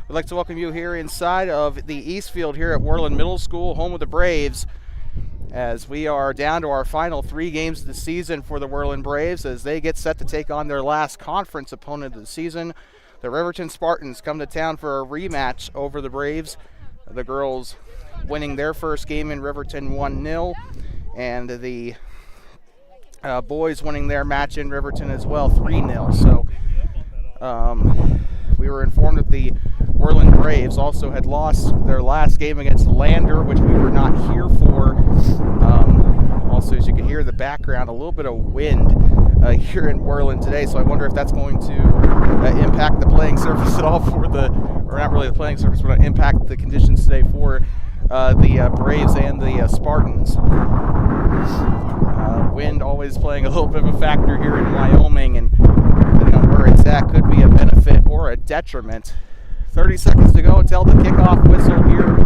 We'd like to welcome you here inside of the East Field here at Worland Middle School, home of the Braves, as we are down to our final 3 games of the season for the Worland Braves as they get set to take on their last conference opponent of the season. The Riverton Spartans come to town for a rematch over the Braves. The girls winning their first game in Riverton 1-0, and the boys winning their match in Riverton as well 3-0. So we were informed that the Worland Braves also had lost their last game against Lander, which we were not here for. Also, as you can hear in the background, a little bit of wind here in Worland today, so I wonder if that's going to impact the playing surface at all for or not really the playing surface, but impact the conditions today for the Braves and the Spartans. Wind always playing a little bit of a factor here in Wyoming, and depending on where it's at, could be a benefit or a detriment. 30 seconds to go until the kickoff whistle here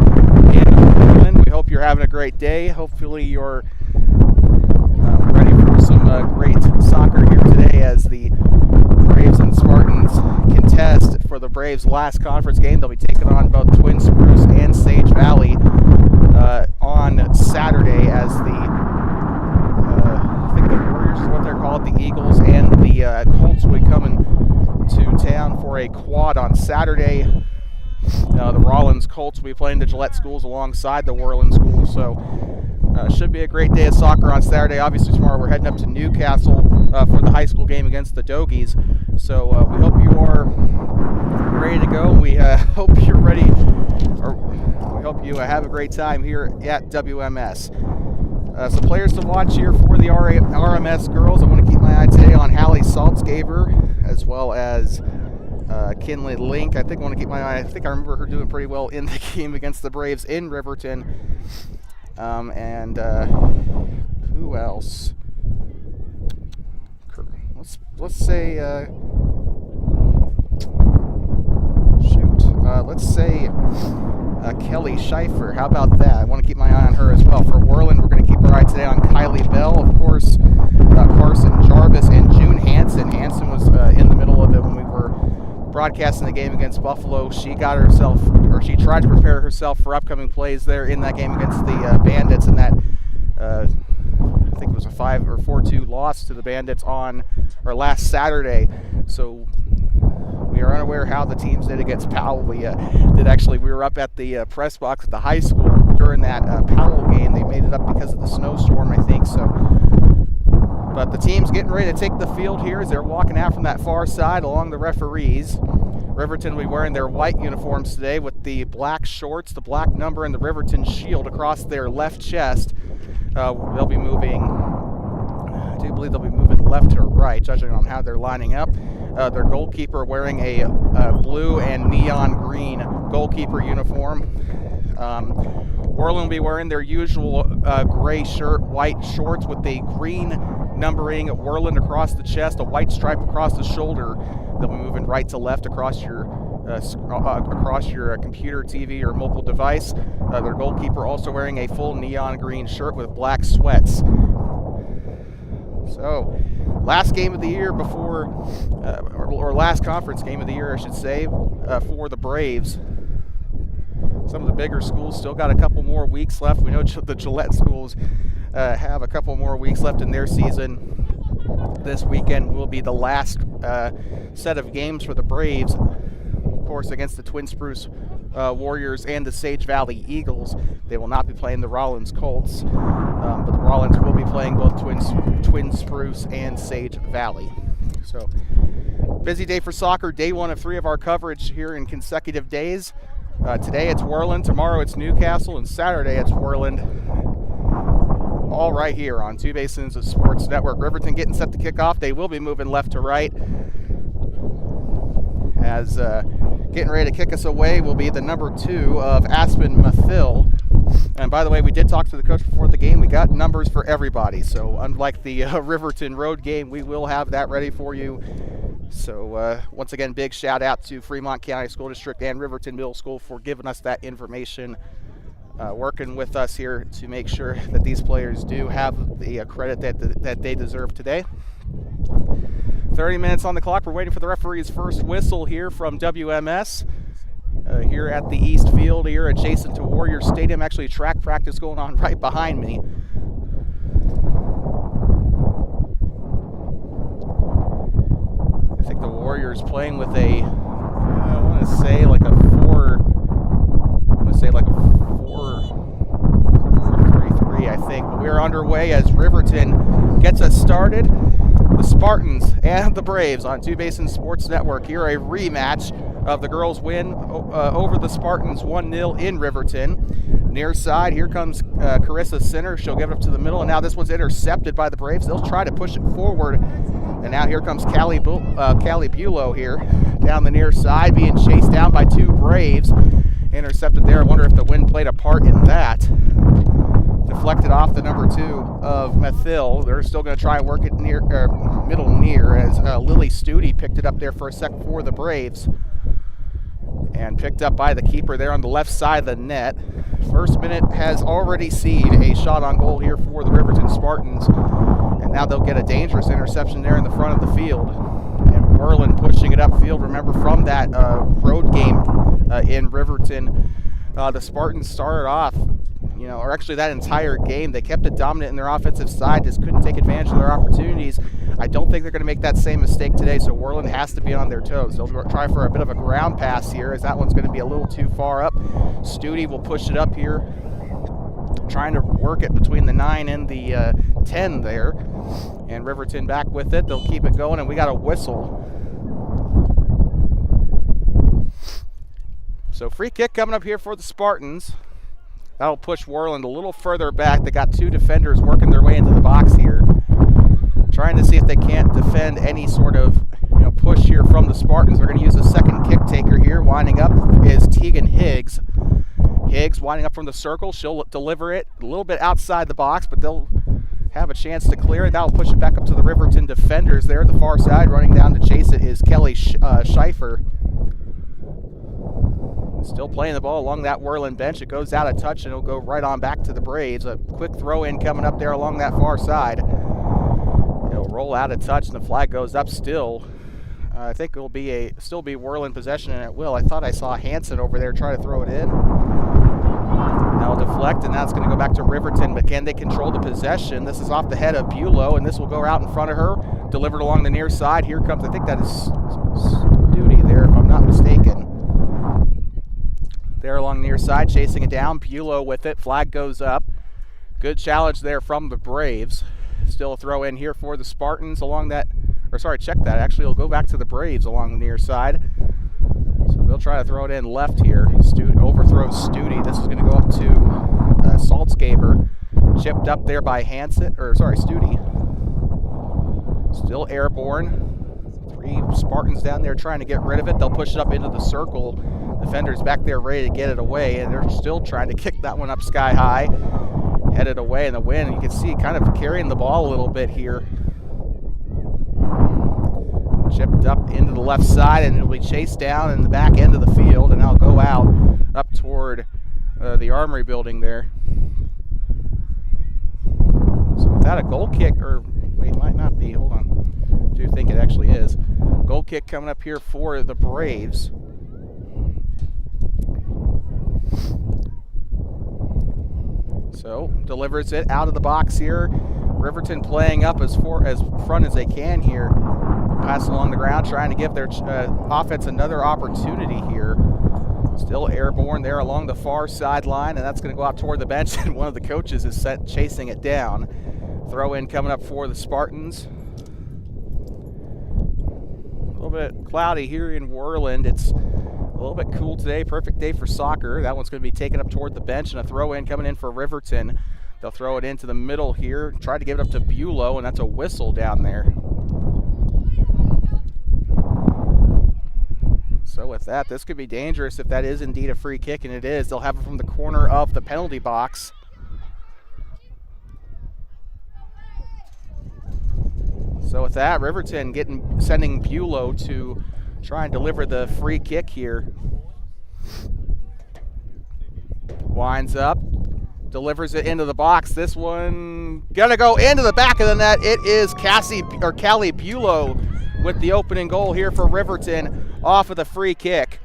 in Worland. We hope you're having a great day. Hopefully you're ready for some great soccer here today as the Braves and Spartans contest for the Braves' last conference game. They'll be taking on both Twin Spruce and Sage Valley on Saturday as I think the Warriors is what they're called, the Eagles, and the Colts will be coming to town for a quad on Saturday. The Rollins Colts will be playing the Gillette schools alongside the Worland schools, so should be a great day of soccer on Saturday. Obviously tomorrow we're heading up to Newcastle for the high school game against the Dogies, so we hope you are ready to go. We hope you're ready, or we hope you have a great time here at WMS. Some players to watch here for the RMS girls. I want to keep my eye today on Hallie Saltzgaver as well as Kinley Link. I want to keep my eye. I think I remember her doing pretty well in the game against the Braves in Riverton. And who else? Let's say let's say Kelly Schaefer. How about that? I want to keep my eye on her as well. For Worland, we're going to keep our eye today on Kylie Bell, of course, Carson Jarvis, and June Hansen. Hansen was in the middle of it when we were broadcasting the game against Buffalo. She tried to prepare herself for upcoming plays there in that game against the Bandits, and that I think it was a 4-2 loss to the Bandits on last Saturday. So we are unaware how the teams did against Powell. We were up at the press box at the high school during that Powell game. They made it up because of the snowstorm, I think. So, but the team's getting ready to take the field here as they're walking out from that far side along the referees. Riverton will be wearing their white uniforms today with the black shorts, the black number, and the Riverton shield across their left chest. They'll be moving, I do believe they'll be moving left to right, judging on how they're lining up. Their goalkeeper wearing a blue and neon green goalkeeper uniform. Worland will be wearing their usual gray shirt, white shorts with the green numbering of Worland across the chest, a white stripe across the shoulder. They'll be moving right to left across your computer, TV, or mobile device. Their goalkeeper also wearing a full neon green shirt with black sweats. So, last game of the year before, or last conference game of the year, I should say, for the Braves. Some of the bigger schools still got a couple more weeks left. We know the Gillette schools have a couple more weeks left in their season. This weekend will be the last set of games for the Braves, of course, against the Twin Spruce Warriors and the Sage Valley Eagles. They will not be playing the Rollins Colts, but the Rollins will be playing both Twin Spruce and Sage Valley. So, busy day for soccer, day 1 of 3 of our coverage here in consecutive days. Today it's Worland, tomorrow it's Newcastle, and Saturday it's Worland. All right here on Two Basins of Sports Network. Riverton getting set to kick off. They will be moving left to right as getting ready to kick us away will be the number 2 of Aspen Mathill. And by the way, we did talk to the coach before the game. We got numbers for everybody. So unlike the Riverton Road game, we will have that ready for you. So once again, big shout out to Fremont County School District and Riverton Middle School for giving us that information, working with us here to make sure that these players do have the credit that they deserve today. 30 minutes on the clock. We're waiting for the referee's first whistle here from WMS. here at the East Field here adjacent to Warrior Stadium. Actually, track practice going on right behind me. I think the Warriors playing with a, I want to say like a 4-3-3, I think. But we're underway as Riverton gets us started. The Spartans and the Braves on Two Basin Sports Network. Here a rematch of the girls' win over the Spartans 1-0 in Riverton. Near side, here comes Carissa Sinner. She'll give it up to the middle, and now this one's intercepted by the Braves. They'll try to push it forward, and now here comes Callie Bulow here down the near side, being chased down by two Braves. Intercepted there. I wonder if the wind played a part in that. Deflected off the number 2 of Methil. They're still going to try and work it near, middle near, as Lily Studi picked it up there for a sec for the Braves. And picked up by the keeper there on the left side of the net. First minute has already seen a shot on goal here for the Riverton Spartans. And now they'll get a dangerous interception there in the front of the field. And Worland pushing it upfield. Remember from that road game in Riverton, the Spartans started off, or actually that entire game, they kept it dominant in their offensive side, just couldn't take advantage of their opportunities. I don't think they're going to make that same mistake today, so Worland has to be on their toes. They'll try for a bit of a ground pass here, as that one's going to be a little too far up. Studi will push it up here, trying to work it between the 9 and the 10 there. And Riverton back with it. They'll keep it going, and we got a whistle. So free kick coming up here for the Spartans. That'll push Worland a little further back. They got two defenders working their way into the box here, trying to see if they can't defend any sort of push here from the Spartans. They're going to use a second kick taker here. Winding up is Tegan Higgs. Higgs winding up from the circle. She'll deliver it a little bit outside the box, but they'll have a chance to clear it. That'll push it back up to the Riverton defenders there at the far side. Running down to chase it is Kelly Scheifer. Still playing the ball along that Worland bench. It goes out of touch, and it'll go right on back to the Braves. A quick throw in coming up there along that far side. It'll roll out of touch, and the flag goes up still. I think it'll be still be Worland possession, and it will. I thought I saw Hansen over there try to throw it in. Now deflect, and that's going to go back to Riverton, but can they control the possession? This is off the head of Bulow, and this will go out in front of her. Delivered along the near side. Here comes, I think that is Studi there, if I'm not mistaken. There along the near side, chasing it down. Bulow with it. Flag goes up. Good challenge there from the Braves. Still a throw in here for the Spartans along that, check that. Actually, it'll go back to the Braves along the near side. So they'll try to throw it in left here. Overthrows Studi. This is going to go up to Saltzgaver. Chipped up there by Studi. Still airborne. Three Spartans down there trying to get rid of it. They'll push it up into the circle. Defenders back there ready to get it away, and they're still trying to kick that one up sky high. Headed away in the wind. You can see kind of carrying the ball a little bit here. Chipped up into the left side, and it'll be chased down in the back end of the field, and I'll go out up toward the Armory building there. So without a goal kick, or wait, it might not be. Hold on. I do think it actually is. Goal kick coming up here for the Braves. So delivers it out of the box here. Riverton playing up as front as they can here. Pass along the ground, trying to give their offense another opportunity here. Still airborne there along the far sideline, and that's going to go out toward the bench, and one of the coaches is chasing it down. Throw in coming up for the Spartans. A little bit cloudy here in Worland. It's a little bit cool today. Perfect day for soccer. That one's going to be taken up toward the bench, and a throw in coming in for Riverton. They'll throw it into the middle here. Try to give it up to Bulow, and that's a whistle down there. So with that, this could be dangerous if that is indeed a free kick, and it is. They'll have it from the corner of the penalty box. So with that, Riverton sending Bulow to try and deliver the free kick here. Winds up, delivers it into the box. This one gonna go into the back of the net. It is Callie Bulow with the opening goal here for Riverton off of the free kick.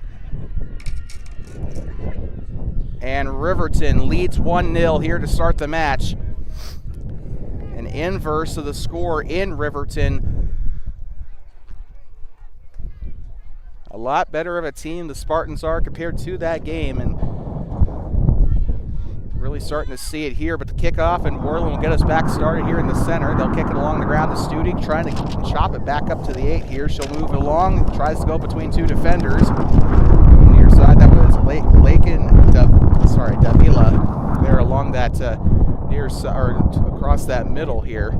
And Riverton leads 1-0 here to start the match. An inverse of the score in Riverton. A lot better of a team the Spartans are compared to that game, and really starting to see it here. But the kickoff, and Worland will get us back started here in the center. They'll kick it along the ground to Studi, trying to chop it back up to the 8 here. She'll move it along, tries to go between two defenders. Near side, that was Davila there along that near side, or across that middle here.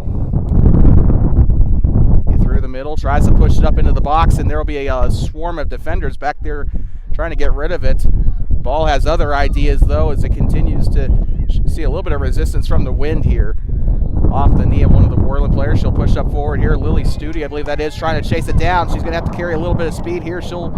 Through the middle, tries to push it up into the box, and there will be a swarm of defenders back there trying to get rid of it. Ball has other ideas, though, as it continues to see a little bit of resistance from the wind here. Off the knee of one of the Worland players. She'll push up forward here. Lily Studi, I believe that is, trying to chase it down. She's going to have to carry a little bit of speed here. She'll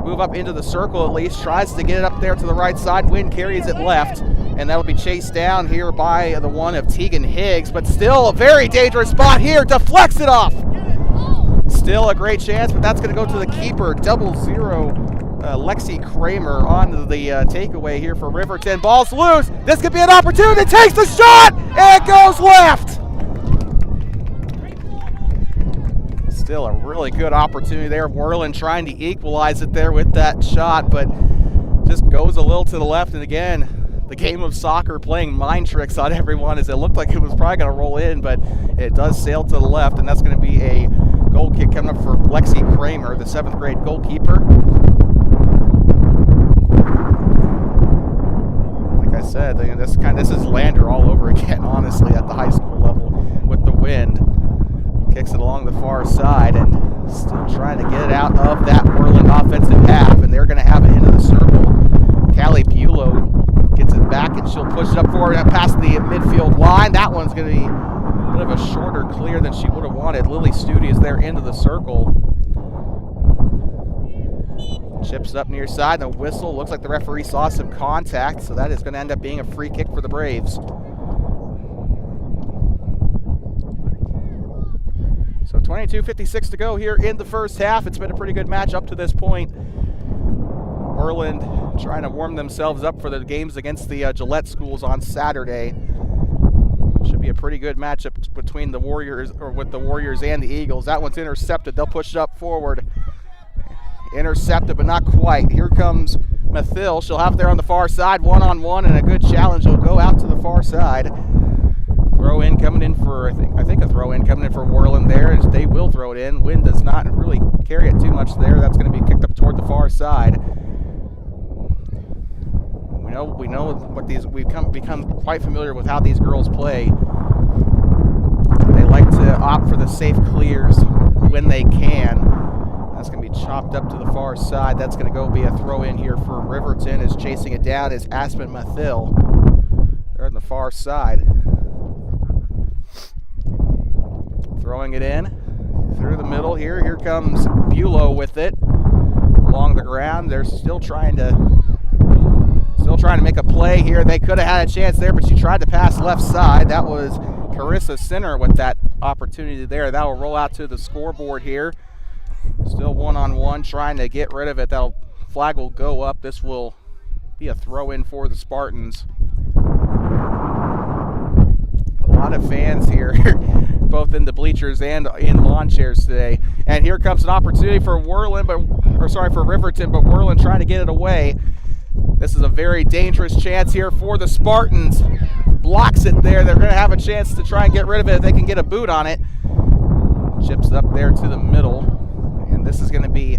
move up into the circle at least. Tries to get it up there to the right side. Wind carries it left, and that'll be chased down here by the one of Tegan Higgs. But still a very dangerous spot here. Deflects it off. Still a great chance, but that's going to go to the keeper. 0-0, Lexi Kramer on the takeaway here for Riverton. Ball's loose. This could be an opportunity. Takes the shot, and it goes left. Still a really good opportunity there. Worland trying to equalize it there with that shot, but just goes a little to the left. And again, the game of soccer playing mind tricks on everyone, as it looked like it was probably going to roll in, but it does sail to the left, and that's going to be a goal kick coming up for Lexi Kramer, the 7th grade goalkeeper. Like I said, this is Lander all over again, honestly, at the high school level with the wind. Kicks it along the far side, and still trying to get it out of that Worland offensive half, and they're going to have it into the circle. Callie Bulow gets it back, and she'll push it up forward and past the midfield line. That one's going to be a bit of a shorter clear than she would have wanted. Lily Studi is there into the circle. Chips up near side, and the whistle. Looks like the referee saw some contact, so that is going to end up being a free kick for the Braves. So 22:56 to go here in the first half. It's been a pretty good match up to this point. Worland trying to warm themselves up for the games against the Gillette schools on Saturday. Should be a pretty good matchup between the Warriors, or with the Warriors and the Eagles. That one's intercepted. They'll push it up forward. Intercepted, but not quite. Here comes Mathil. She'll have it there on the far side, one-on-one, and a good challenge. She'll go out to the far side. Throw in coming in for, I think a throw in coming in for Worland there, and they will throw it in. Wind does not really carry it too much there. That's going to be kicked up toward the far side. We know what these, we've become quite familiar with how these girls play. They like to opt for the safe clears when they can. That's going to be chopped up to the far side. That's going to go be a throw in here for Riverton. Is chasing it down is Aspen Mathil. They're on the far side. Throwing it in through the middle here. Here comes Bulow with it along the ground. They're still trying to make a play here. They could have had a chance there, but she tried to pass left side. That was Carissa Sinner with that opportunity there. That will roll out to the scoreboard here. Still one-on-one, trying to get rid of it. That flag will go up. This will be a throw-in for the Spartans. A lot of fans here, both in the bleachers and in lawn chairs today. And here comes an opportunity for for Riverton, but Worland trying to get it away. This is a very dangerous chance here for the Spartans. Blocks it there. They're going to have a chance to try and get rid of it if they can get a boot on it. Chips up there to the middle. And this is going to be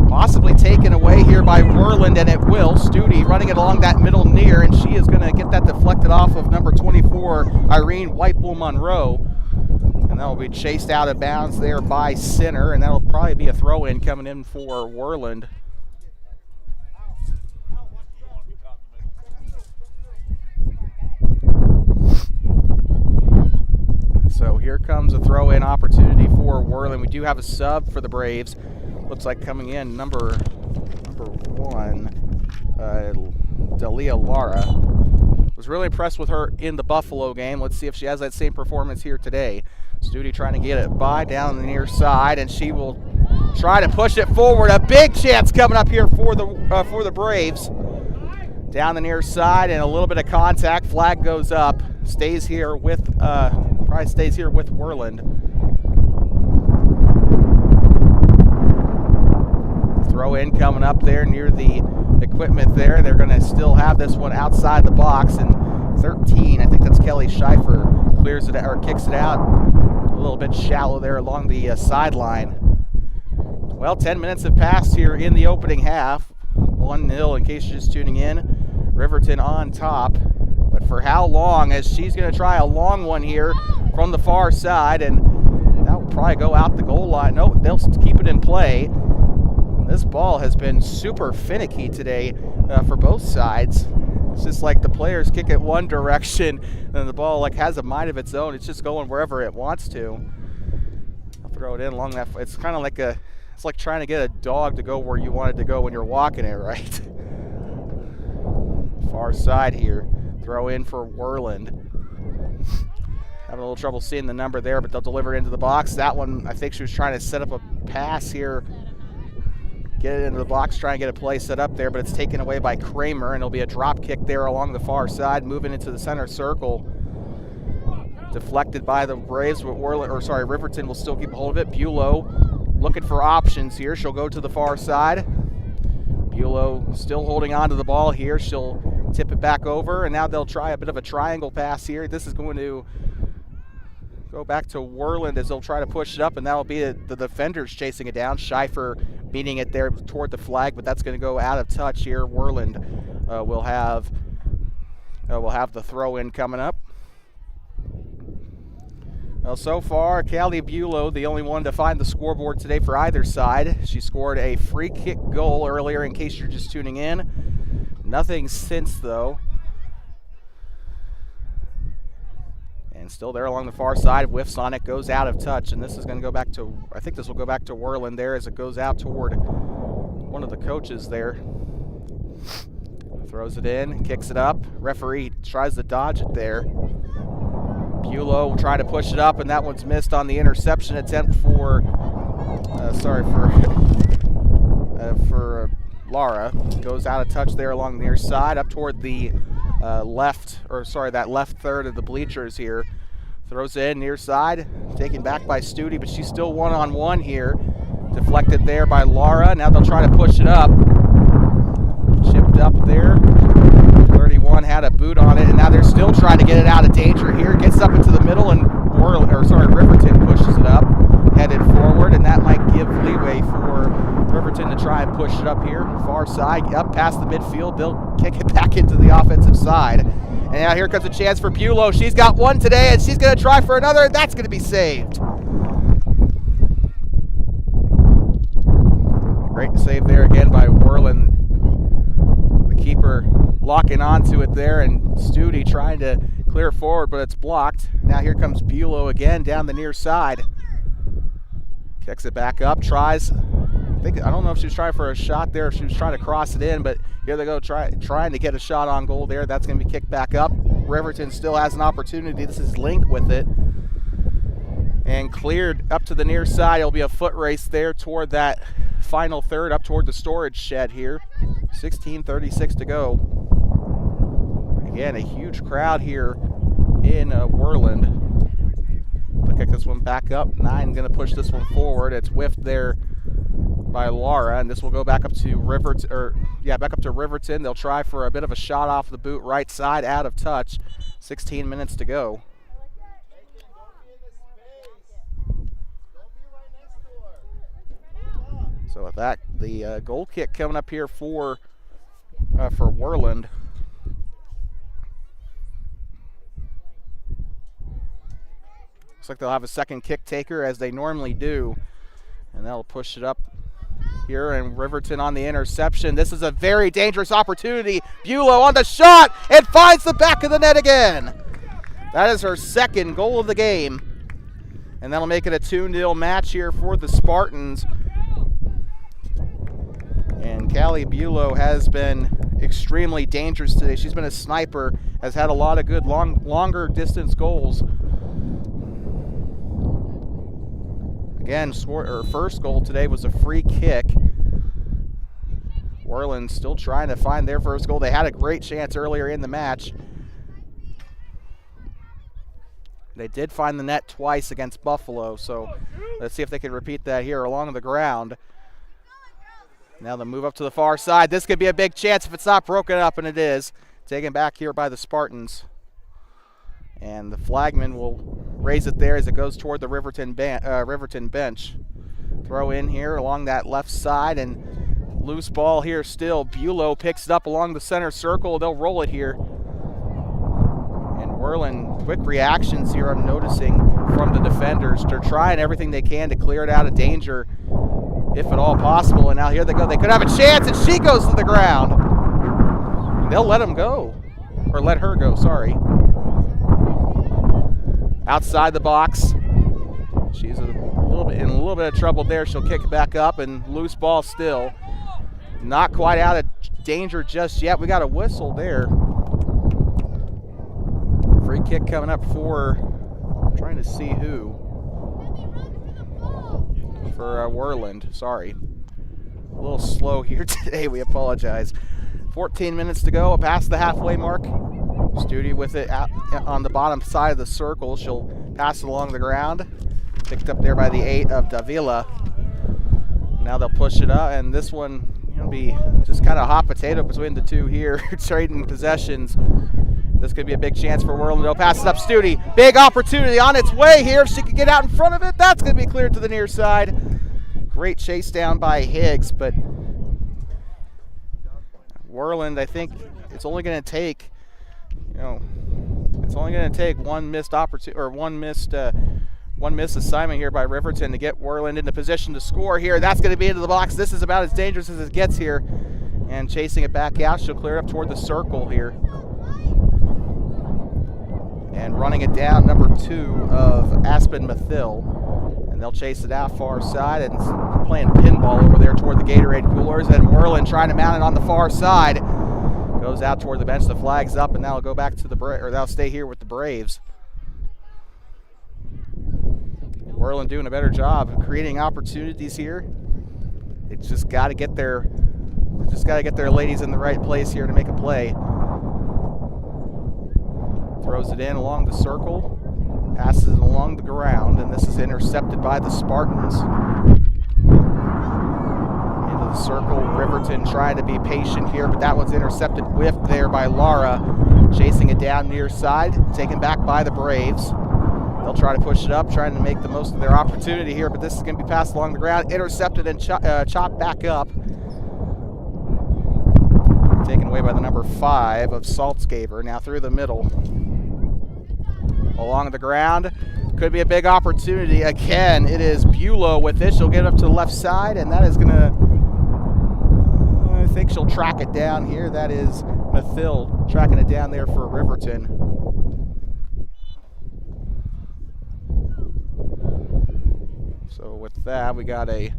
possibly taken away here by Worland, and it will. Studi running it along that middle near, and she is going to get that deflected off of number 24, Irene Whitepool Monroe. And that will be chased out of bounds there by Sinner, and that will probably be a throw-in coming in for Worland. So here comes a throw-in opportunity for Worland. We do have a sub for the Braves. Looks like coming in number 1, Dalia Lara. Was really impressed with her in the Buffalo game. Let's see if she has that same performance here today. Studi trying to get it by down the near side, and she will try to push it forward. A big chance coming up here for the Braves. down the near side, and a little bit of contact. Flag goes up. Stays here with probably stays here with Worland. Throw in coming up there near the equipment there. They're going to still have this one outside the box, and 13, I think that's Kelly Scheifer, clears it or kicks it out a little bit shallow there along the sideline. Well, 10 minutes have passed here in the opening half. 1-0 in case you're just tuning in. Riverton on top, but for how long? As she's going to try a long one here from the far side, and that will probably go out the goal line. No, they'll keep it in play. This ball has been super finicky today for both sides. It's just like the players kick it one direction, and the ball like has a mind of its own. It's just going wherever it wants to. I'll throw it in along that. It's kind of like it's like trying to get a dog to go where you want it to go when you're walking it, right? Far side here. Throw in for Worland. Having a little trouble seeing the number there, but they'll deliver it into the box. That one, I think she was trying to set up a pass here. Get it into the box, try and get a play set up there, but it's taken away by Kramer, and it'll be a drop kick there along the far side, moving into the center circle. Deflected by the Braves, but Riverton will still keep a hold of it. Bulow looking for options here. She'll go to the far side. Bulow still holding on to the ball here. She'll tip it back over, and now they'll try a bit of a triangle pass here. This is going to go back to Worland as they'll try to push it up, and that'll be the defenders chasing it down. Scheifer beating it there toward the flag, but that's going to go out of touch here. Worland will have the throw in coming up. Well, so far, Callie Bulow, the only one to find the scoreboard today for either side. She scored a free kick goal earlier, in case you're just tuning in. Nothing since, though. And still there along the far side, whiffs on it, goes out of touch, and this is going to go back to, I think this will go back to Worland there as it goes out toward one of the coaches there. Throws it in, kicks it up. Referee tries to dodge it there. Bulow will try to push it up, and that one's missed on the interception attempt for Lara. Goes out of touch there along the near side, up toward the that left third of the bleachers here. Throws it in near side, taken back by Studi, but she's still one-on-one here. Deflected there by Lara. Now they'll try to push it up. Chipped up there. 31 had a boot on it, and now they're still trying to get it out of danger here. Gets up into the middle, and Riverton pushes it up, headed forward, and that might give leeway for Riverton to try and push it up here. Far side, up past the midfield. They'll kick it back into the offensive side. And now here comes a chance for Bulow. She's got one today, and she's going to try for another, and that's going to be saved. Great save there again by Worland. The keeper locking onto it there, and Studi trying to clear forward, but it's blocked. Now here comes Bulow again down the near side. Kicks it back up, tries. I don't know if she was trying for a shot there, if she was trying to cross it in, but here they go trying to get a shot on goal there. That's going to be kicked back up. Riverton still has an opportunity. This is Link with it. And cleared up to the near side. It'll be a foot race there toward that final third, up toward the storage shed here. 16:36 to go. Again, a huge crowd here in Worland. They'll kick this one back up. 9 going to push this one forward. It's whiffed there by Lara, and this will go back up to Riverton. They'll try for a bit of a shot off the boot right side, out of touch. 16 minutes to go. So with that, the goal kick coming up here for Worland. Looks like they'll have a second kick taker, as they normally do, and they'll push it up here, and Riverton on the interception. This is a very dangerous opportunity. Bulow on the shot, and finds the back of the net again. That is her second goal of the game, and that'll make it a 2-0 match here for the Spartans. And Callie Bulow has been extremely dangerous today. She's been a sniper, has had a lot of good longer distance goals. Again, her first goal today was a free kick. Worland still trying to find their first goal. They had a great chance earlier in the match. They did find the net twice against Buffalo, so let's see if they can repeat that here along the ground. Now the move up to the far side. This could be a big chance if it's not broken up, and it is. Taken back here by the Spartans. And the flagman will raise it there as it goes toward the Riverton bench. Throw in here along that left side, and loose ball here still. Bulow picks it up along the center circle. They'll roll it here. And Worland, quick reactions here I'm noticing from the defenders. They're trying everything they can to clear it out of danger, if at all possible. And now here they go. They could have a chance, and she goes to the ground. And they'll let him go, or let her go, sorry. Outside the box. She's in a little bit of trouble there. She'll kick it back up, and loose ball still. Not quite out of danger just yet. We got a whistle there. Free kick coming up for, I'm trying to see who. For Worland, sorry. A little slow here today, we apologize. 14 minutes to go, past the halfway mark. Studi with it out on the bottom side of the circle. She'll pass it along the ground. Picked up there by the 8 of Davila. Now they'll push it up, and this one be just kind of hot potato between the two here, trading possessions. This could be a big chance for Worland. They'll pass it up. Studi, big opportunity on its way here. If she can get out in front of it, that's going to be cleared to the near side. Great chase down by Higgs, but Worland, I think it's only going to take, one missed opportunity, or one missed assignment here by Riverton to get Worland into position to score here. That's going to be into the box. This is about as dangerous as it gets here. And chasing it back out, she'll clear it up toward the circle here. And running it down, number 2 of Aspen Mathil. And they'll chase it out far side, and playing pinball over there toward the Gatorade coolers. And Worland trying to mount it on the far side. Goes out toward the bench. The flag's up, and now it'll go back to they'll stay here with the Braves. Worland doing a better job of creating opportunities here. It's just got to get their ladies in the right place here to make a play. Throws it in along the circle, passes it along the ground, and this is intercepted by the Spartans. Into the circle, Riverton trying to be patient here, but that one's intercepted, whiffed there by Lara. Chasing it down near side, taken back by the Braves. They'll try to push it up, trying to make the most of their opportunity here, but this is going to be passed along the ground, intercepted and chopped back up. Taken away by the number 5 of Saltzgaver, now through the middle. Along the ground, could be a big opportunity. Again, it is Bulow with it. She'll get up to the left side, and that is going to, I think she'll track it down here. That is Mathil tracking it down there for Riverton. So with that, we got a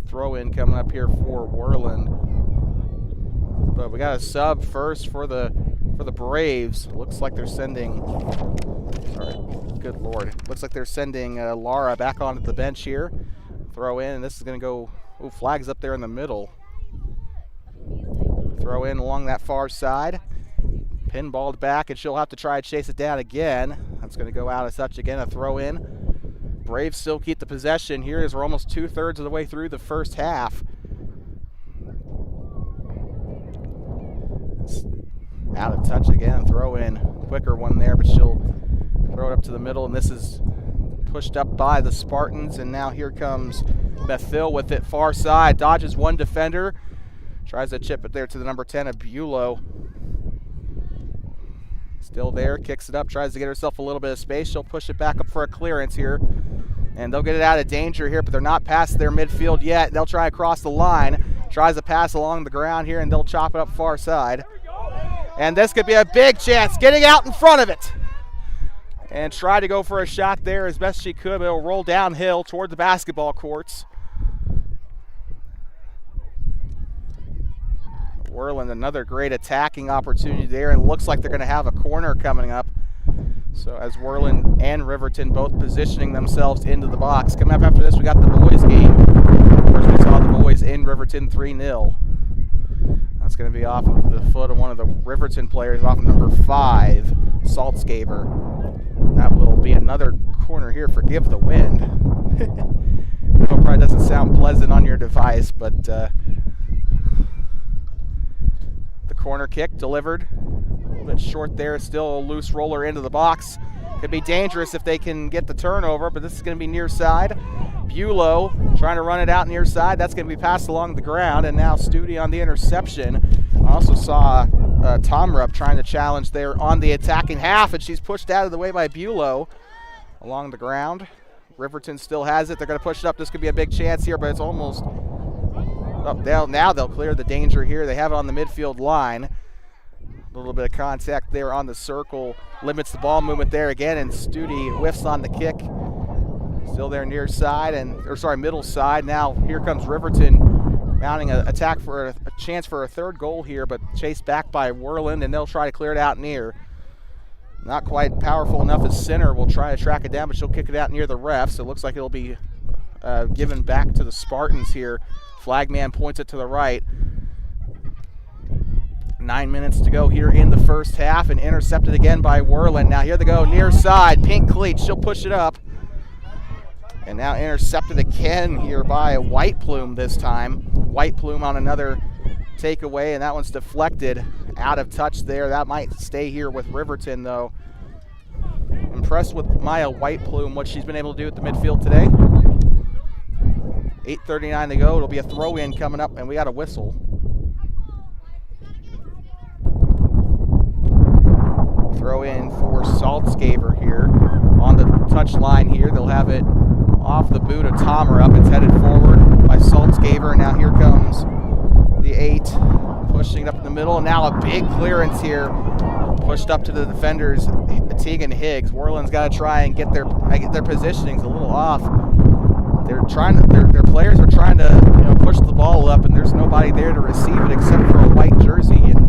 throw-in coming up here for Worland. But we got a sub first for the Braves. Looks like they're sending, sorry, good Lord. Looks like they're sending Lara back onto the bench here. Throw in, and this is going to go, flags up there in the middle. Throw in along that far side. Pinballed back, and she'll have to try to chase it down again. That's going to go out as such again, a throw in. Braves still keep the possession here as we're almost 2/3 of the way through the first half. It's out of touch again, throw in. Quicker one there, but she'll throw it up to the middle, and this is pushed up by the Spartans, and now here comes Mathil with it far side. Dodges one defender. Tries to chip it there to the number 10 of Bulow. Still there, kicks it up, tries to get herself a little bit of space. She'll push it back up for a clearance here. And they'll get it out of danger here, but they're not past their midfield yet. They'll try across the line. Tries to pass along the ground here, and they'll chop it up far side. And this could be a big chance, getting out in front of it. And try to go for a shot there as best she could, but it'll roll downhill toward the basketball courts. Worland, another great attacking opportunity there, and looks like they're going to have a corner coming up. So as Worland and Riverton both positioning themselves into the box. Coming up after this, we got the boys game. First we saw the boys in Riverton. Riverton 3-0. That's going to be off of the foot of one of the Riverton players, off of number 5, Saltzgaver. That will be another corner here. Forgive the wind. It probably doesn't sound pleasant on your device, but the corner kick delivered. A little bit short there. Still a loose roller into the box. Could be dangerous if they can get the turnover, but this is going to be near side. Bulow trying to run it out near side. That's going to be passed along the ground, and now Studi on the interception. I also saw Tomrup trying to challenge there on the attacking half, and she's pushed out of the way by Bulow along the ground. Riverton still has it. They're going to push it up. This could be a big chance here, but it's almost up. Now they'll clear the danger here. They have it on the midfield line. A little bit of contact there on the circle. Limits the ball movement there again, and Studi whiffs on the kick. Still there near side, middle side. Now here comes Riverton mounting an attack for a chance for a third goal here, but chased back by Worland, and they'll try to clear it out near. Not quite powerful enough as center. Will try to track it down, but she'll kick it out near the ref, so it looks like it'll be given back to the Spartans here. Flagman points it to the right. 9 minutes to go here in the first half, and intercepted again by Worland. Now here they go near side. Pink cleats. She'll push it up. And now intercepted again here by White Plume this time. White Plume on another takeaway, and that one's deflected. Out of touch there. That might stay here with Riverton, though. Impressed with Maya White Plume, what she's been able to do at the midfield today. 8:39 to go. It'll be a throw-in coming up, and we got a whistle. Throw in for Saltzgaver here on the touch line here. They'll have it off the boot of Tomrup. It's headed forward by Saltzgaver. Now here comes the 8, pushing it up in the middle. And now a big clearance here, pushed up to the defenders, Teagan Higgs. Worland's got to try and get their positionings a little off. They're trying to, their players are trying to push the ball up, and there's nobody there to receive it except for a white jersey. And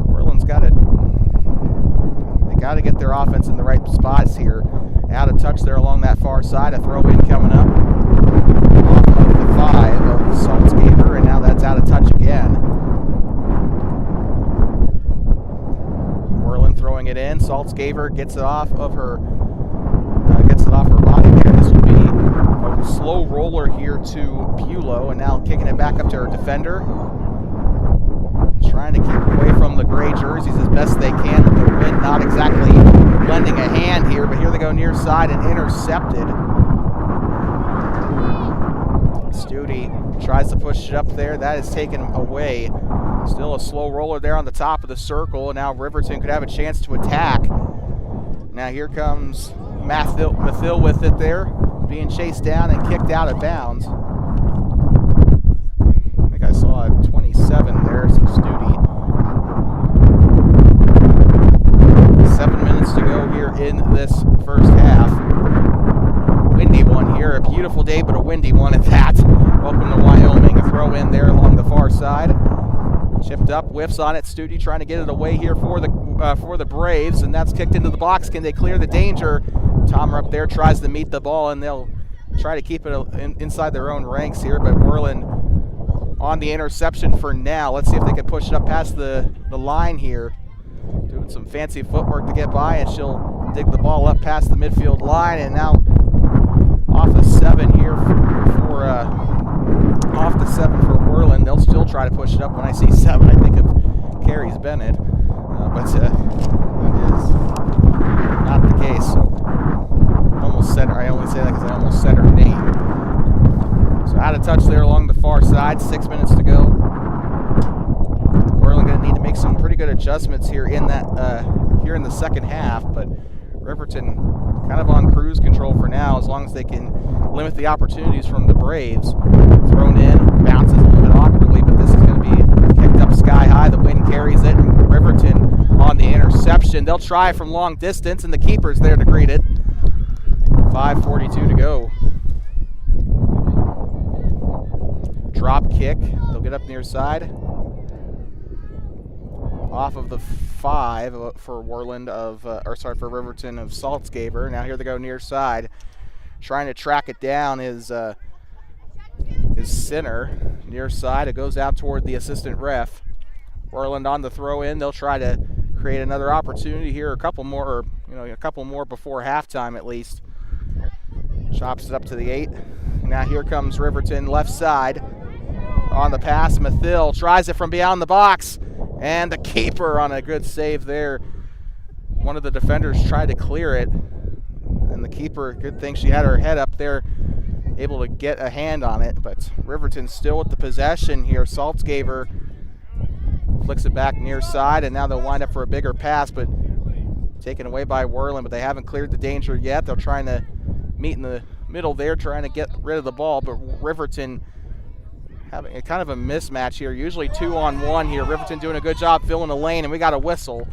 Worland's got it. Got to get their offense in the right spots here. Out of touch there along that far side. A throw-in coming up off of the 5 of Saltzgaver, and now that's out of touch again. Worland throwing it in. Saltzgaver gets it off of her body there. This will be a slow roller here to Bulow, and now kicking it back up to her defender. Trying to keep away from the gray jerseys as best they can with the wind not exactly lending a hand here, but here they go near side and intercepted. Studi tries to push it up there. That is taken away. Still a slow roller there on the top of the circle, and now Riverton could have a chance to attack. Now here comes Mathill with it there, being chased down and kicked out of bounds. I think I saw a 27 there, so Studi. 7 minutes to go here in this first half. Windy one here, a beautiful day, but a windy one at that. Welcome to Wyoming. A throw in there along the far side. Chipped up, whiffs on it. Studi trying to get it away here for the Braves, and that's kicked into the box. Can they clear the danger? Tomrup there tries to meet the ball, and they'll try to keep it inside their own ranks here, but Worland on the interception for now. Let's see if they can push it up past the line here. Doing some fancy footwork to get by, and she'll dig the ball up past the midfield line, and now off the 7 here for Worland. They'll still try to push it up. When I see 7, I think of Carrie's Bennett, but that is not the case. So almost said her. I only say that because I almost said her name. So out of touch there along the far side. 6 minutes to go. Worland going to need to make some pretty good adjustments here in the second half, but Riverton kind of on cruise control for now, as long as they can limit the opportunities from the Braves. Thrown in, bounces a little bit awkwardly, but this is going to be kicked up sky high. The wind carries it, and Riverton on the interception. They'll try from long distance, and the keeper's there to greet it. 5:42 to go. Drop kick. They'll get up near side. Off of the 5 for Worland for Riverton of Saltzgaver. Now here they go near side. Trying to track it down is Sinner. Near side, it goes out toward the assistant ref. Worland on the throw in. They'll try to create another opportunity here, a couple more before halftime at least. Chops it up to the 8. Now here comes Riverton left side on the pass. Mathil tries it from beyond the box, and the keeper on a good save there. One of the defenders tried to clear it, and the keeper, good thing she had her head up there, able to get a hand on it. But Riverton still with the possession here. Saltzgaver flicks it back near side, and now they'll wind up for a bigger pass, but taken away by Worland, but they haven't cleared the danger yet. They're trying to meet in the middle there, trying to get rid of the ball, but Riverton having a kind of a mismatch here. Usually 2-on-1 here. Riverton doing a good job filling the lane, and we got a whistle.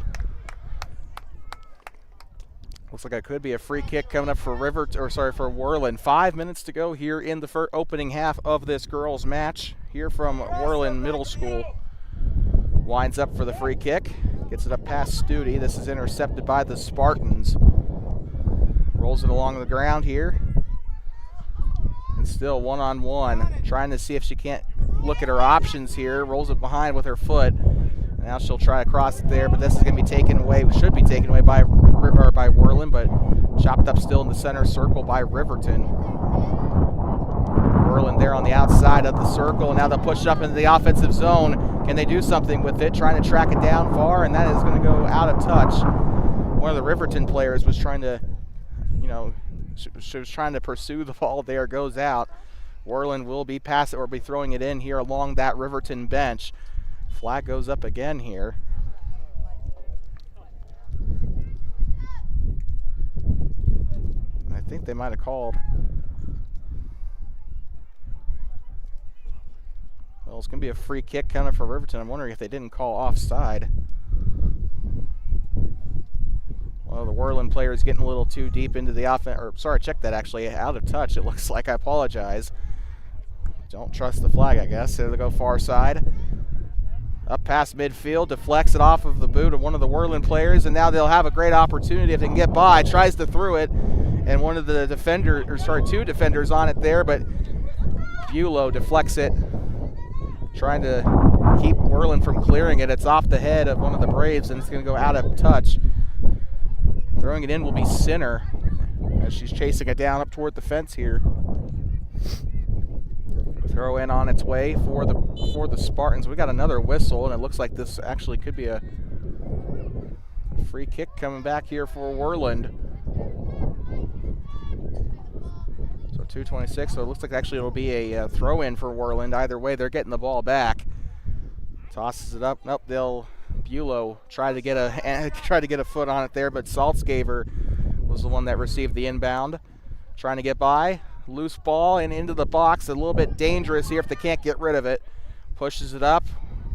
Looks like it could be a free kick coming up for for Worland. 5 minutes to go here in the opening half of this girls' match here from Worland Middle School. Winds up for the free kick, gets it up past Studi. This is intercepted by the Spartans. Rolls it along the ground here. And still 1-on-1, trying to see if she can't look at her options here. Rolls it behind with her foot. Now she'll try to cross it there, but this is going to be taken away, should be taken away by Worland, but chopped up still in the center circle by Riverton. Worland there on the outside of the circle, and now they'll push it up into the offensive zone. Can they do something with it? Trying to track it down far, and that is going to go out of touch. One of the Riverton players was trying to, she was trying to pursue the ball there, goes out. Worland will be passing or be throwing it in here along that Riverton bench. Flag goes up again here. I think they might have called. Well, it's going to be a free kick coming for Riverton. I'm wondering if they didn't call offside. Well, the Worland player is getting a little too deep into the offense. Or, sorry, check that actually. Out of touch, it looks like. I apologize. Don't trust the flag, I guess. So they go far side. Up past midfield, deflects it off of the boot of one of the Worland players, and now they'll have a great opportunity if they can get by. Tries to throw it, and one of the two defenders on it there, but Bulow deflects it, trying to keep Worland from clearing it. It's off the head of one of the Braves, and it's going to go out of touch. Throwing it in will be Sinner as she's chasing it down up toward the fence here. Throw in on its way for the Spartans. We got another whistle, and it looks like this actually could be a free kick coming back here for Worland. So 2:26. So it looks like actually it'll be a throw in for Worland. Either way, they're getting the ball back. Tosses it up. Nope. Bulow try to get a foot on it there, but Saltzgaver was the one that received the inbound. Trying to get by. Loose ball and into the box. A little bit dangerous here if they can't get rid of it. Pushes it up.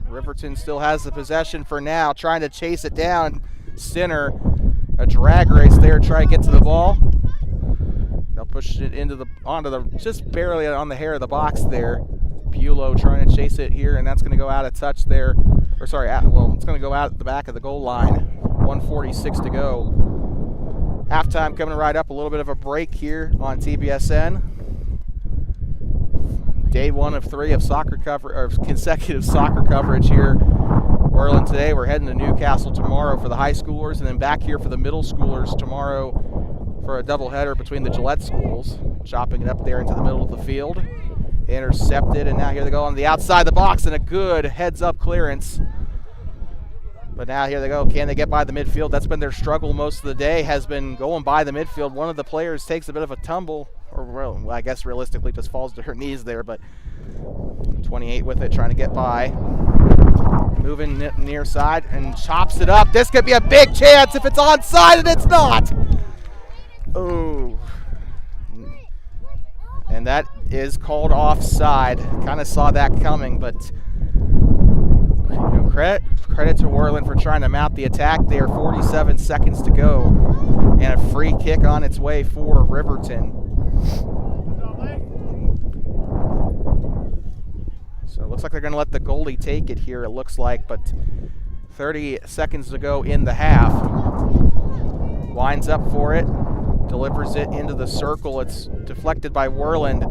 Riverton still has the possession for now. Trying to chase it down. Sinner, a drag race there. Try to get to the ball. They'll push it just barely on the hair of the box there. Bulow trying to chase it here, and that's going to go out of touch there. It's going to go out at the back of the goal line. 1:46 to go. Halftime coming right up, a little bit of a break here on TBSN. Day 1 of 3 of consecutive soccer coverage here. Worland today. We're heading to Newcastle tomorrow for the high schoolers, and then back here for the middle schoolers tomorrow for a doubleheader between the Gillette schools. Chopping it up there into the middle of the field. Intercepted, and now here they go on the outside of the box, and a good heads-up clearance. But now here they go. Can they get by the midfield? That's been their struggle most of the day, has been going by the midfield. One of the players takes a bit of a tumble, or well, I guess realistically just falls to her knees there, but 28 with it, trying to get by. Moving near side and chops it up. This could be a big chance if it's onside, and it's not. Oh. And that is called offside. Kind of saw that coming, but credit to Worland for trying to mount the attack there. 47 seconds to go, and a free kick on its way for Riverton. So it looks like they're going to let the goalie take it here, it looks like, but 30 seconds to go in the half. Winds up for it, delivers it into the circle. It's deflected by Worland,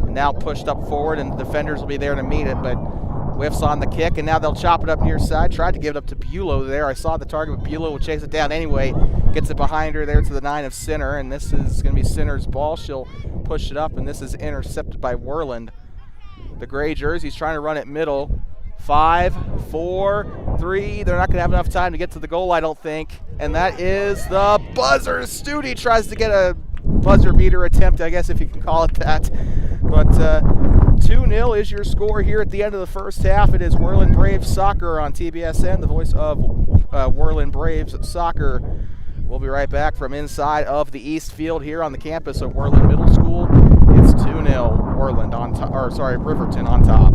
Now pushed up forward, and the defenders will be there to meet it, but whiffs on the kick, and now they'll chop it up near side. Tried to give it up to Bulow there. I saw the target, but Bulow will chase it down anyway. Gets it behind her there to the 9 of Sinner, and this is going to be Sinner's ball. She'll push it up, and this is intercepted by Worland. The gray jerseys trying to run it middle. 5, 4, 3. They're not going to have enough time to get to the goal, I don't think. And that is the buzzer. Studi tries to get a buzzer beater attempt, I guess, if you can call it that. But 2-0 is your score here at the end of the first half. It is Worland Braves Soccer on TBSN, the voice of Worland Braves Soccer. We'll be right back from inside of the East Field here on the campus of Worland Middle School. It's 2-0 Worland on top, or sorry, Riverton on top.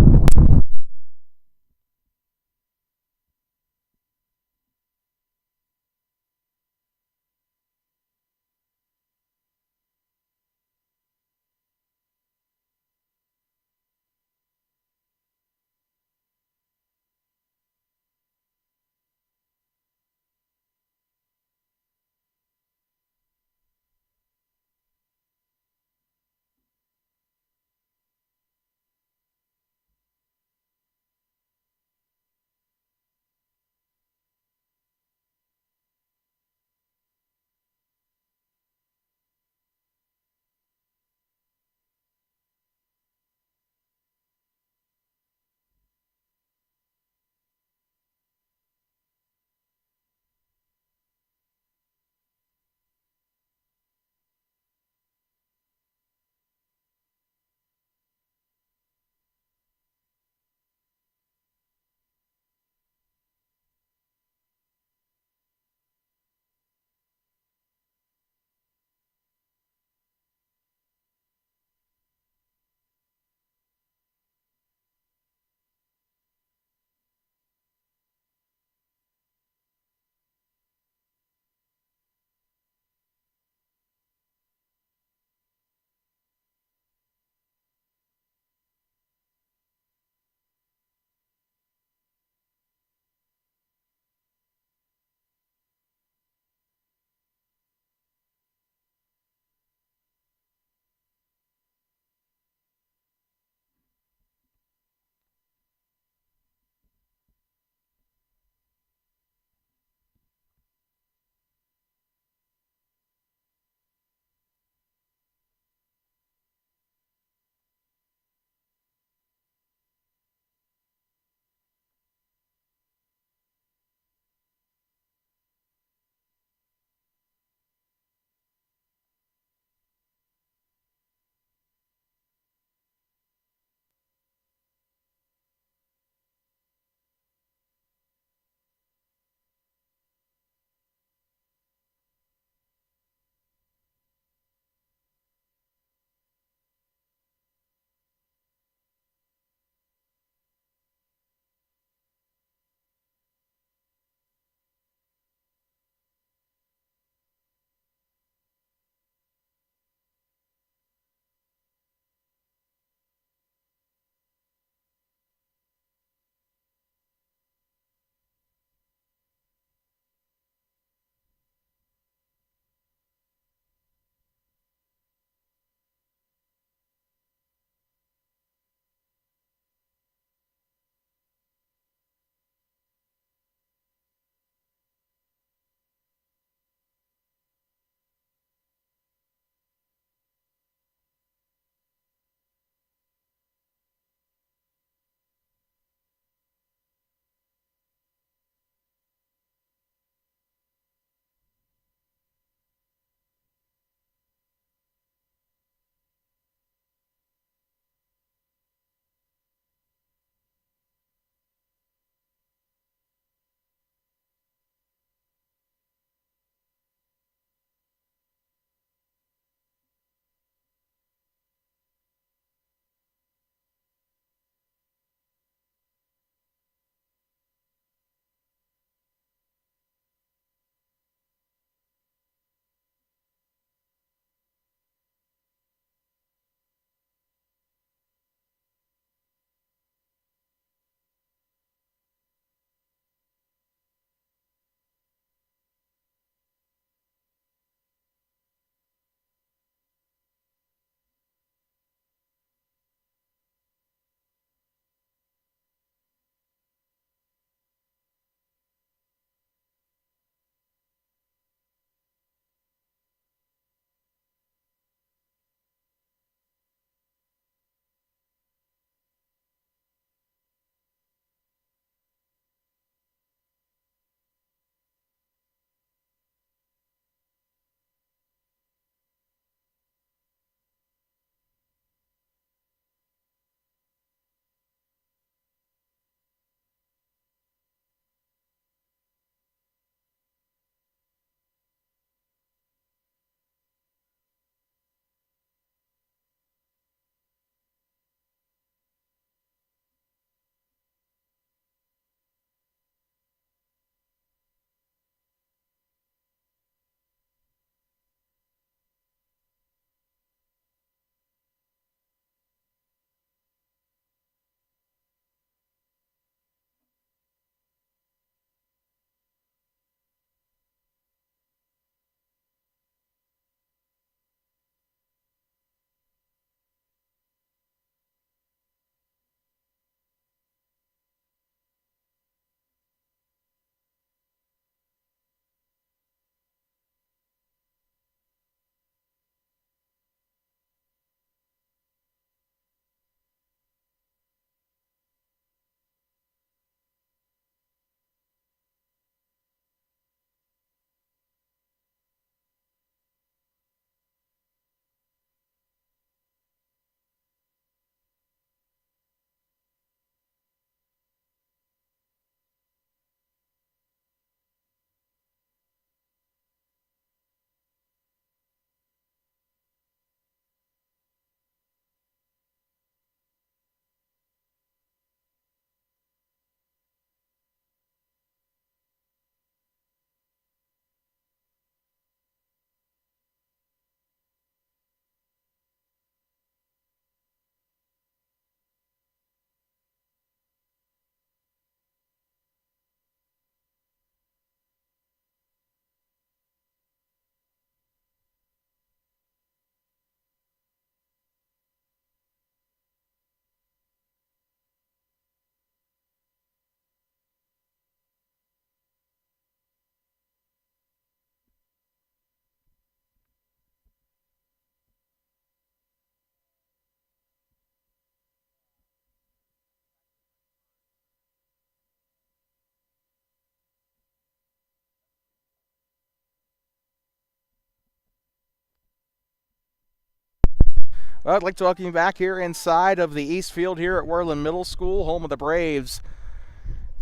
Well, I'd like to welcome you back here inside of the East Field here at Worland Middle School, home of the Braves.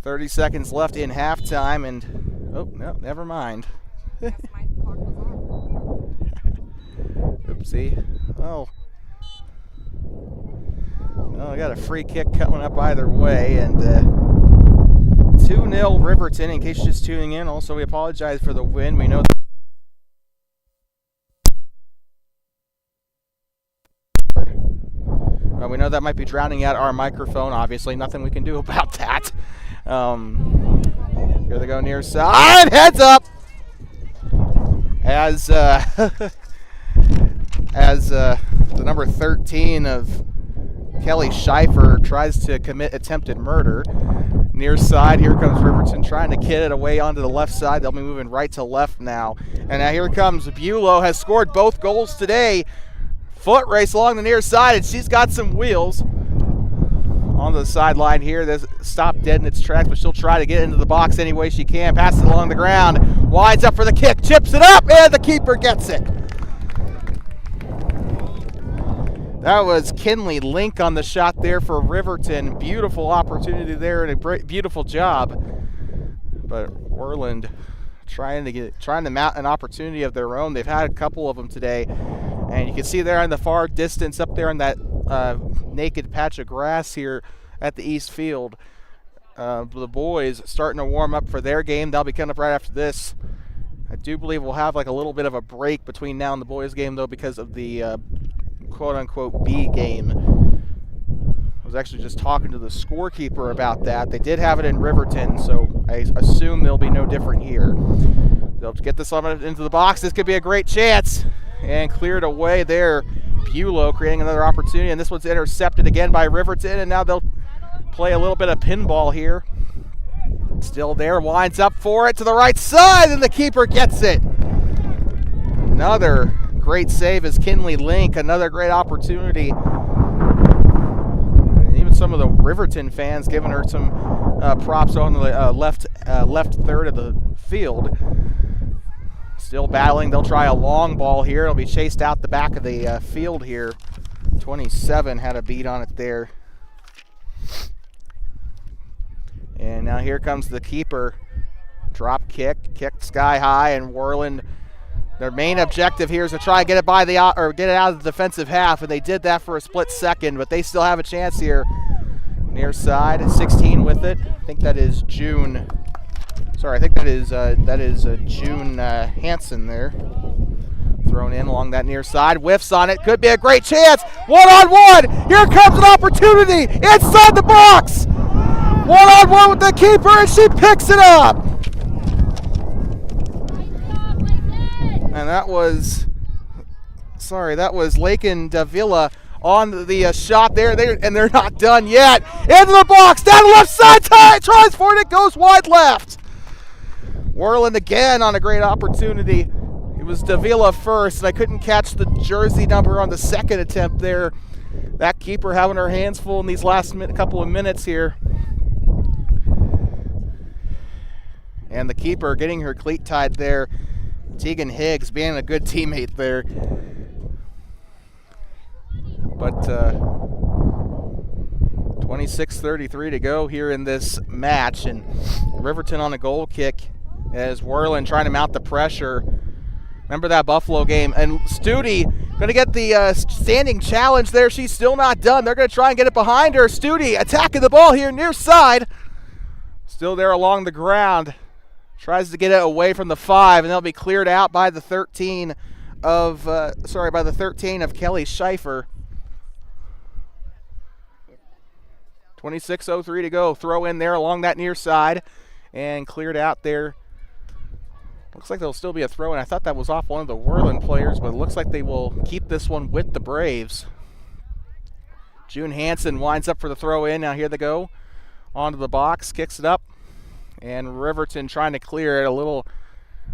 30 seconds left in halftime, and oh no, never mind. Oopsie. Oh, I got a free kick coming up either way, and 2-0 Riverton. In case you're just tuning in, also we apologize for the wind. We know. We know that might be drowning out our microphone. Obviously, nothing we can do about that. Here they go near side. Heads up. As the number 13 of Kelly Schaefer tries to commit attempted murder. Near side, here comes Riverton trying to kid it away onto the left side. They'll be moving right to left now. And now here comes Bulow, has scored both goals today. Foot race along the near side, and she's got some wheels. On the sideline here, there's stopped dead in its tracks, but she'll try to get into the box any way she can. Passes it along the ground, winds up for the kick, chips it up, and the keeper gets it. That was Kinley Link on the shot there for Riverton. Beautiful opportunity there and a beautiful job. But Worland trying to mount an opportunity of their own. They've had a couple of them today. And you can see there in the far distance up there in that naked patch of grass here at the East Field, the boys starting to warm up for their game. They'll be coming up right after this. I do believe we'll have like a little bit of a break between now and the boys' game, though, because of the quote-unquote B game. I was actually just talking to the scorekeeper about that. They did have it in Riverton, so I assume they'll be no different here. They'll get this into the box. This could be a great chance. And cleared away there. Bulow creating another opportunity, and this one's intercepted again by Riverton, and now they'll play a little bit of pinball here. Still there, winds up for it to the right side, and the keeper gets it. Another great save is Kinley Link, another great opportunity. And even some of the Riverton fans giving her some props on the left third of the field. Still battling. They'll try a long ball here. It'll be chased out the back of the field here. 27 had a beat on it there. And now here comes the keeper. Drop kick, kicked sky high, and Worland. Their main objective here is to try and get it get it out of the defensive half, and they did that for a split second, but they still have a chance here. Near side, 16 with it. I think that is June. Sorry, I think that is June Hansen there. Thrown in along that near side. Whiffs on it. Could be a great chance. One-on-one. Here comes an opportunity inside the box. One-on-one with the keeper, and she picks it up. And that was Lakin Davila on the shot there. And they're not done yet. Into the box. Down the left side. Tries for it. It goes wide left. Worland again on a great opportunity. It was Davila first, and I couldn't catch the jersey number on the second attempt there. That keeper having her hands full in these last couple of minutes here. And the keeper getting her cleat tied there. Tegan Higgs being a good teammate there. But 26:33 to go here in this match, and Riverton on a goal kick as Worland trying to mount the pressure. Remember that Buffalo game, and Studi going to get the standing challenge there. She's still not done. They're going to try and get it behind her. Studi attacking the ball here near side. Still there along the ground. Tries to get it away from the 5, and they'll be cleared out by the 13 of Kelly Schaefer. 26:03 to go. Throw in there along that near side, and cleared out there. Looks like there'll still be a throw, and I thought that was off one of the Worland players, but it looks like they will keep this one with the Braves. June Hansen winds up for the throw in. Now here they go. Onto the box, kicks it up, and Riverton trying to clear it. A little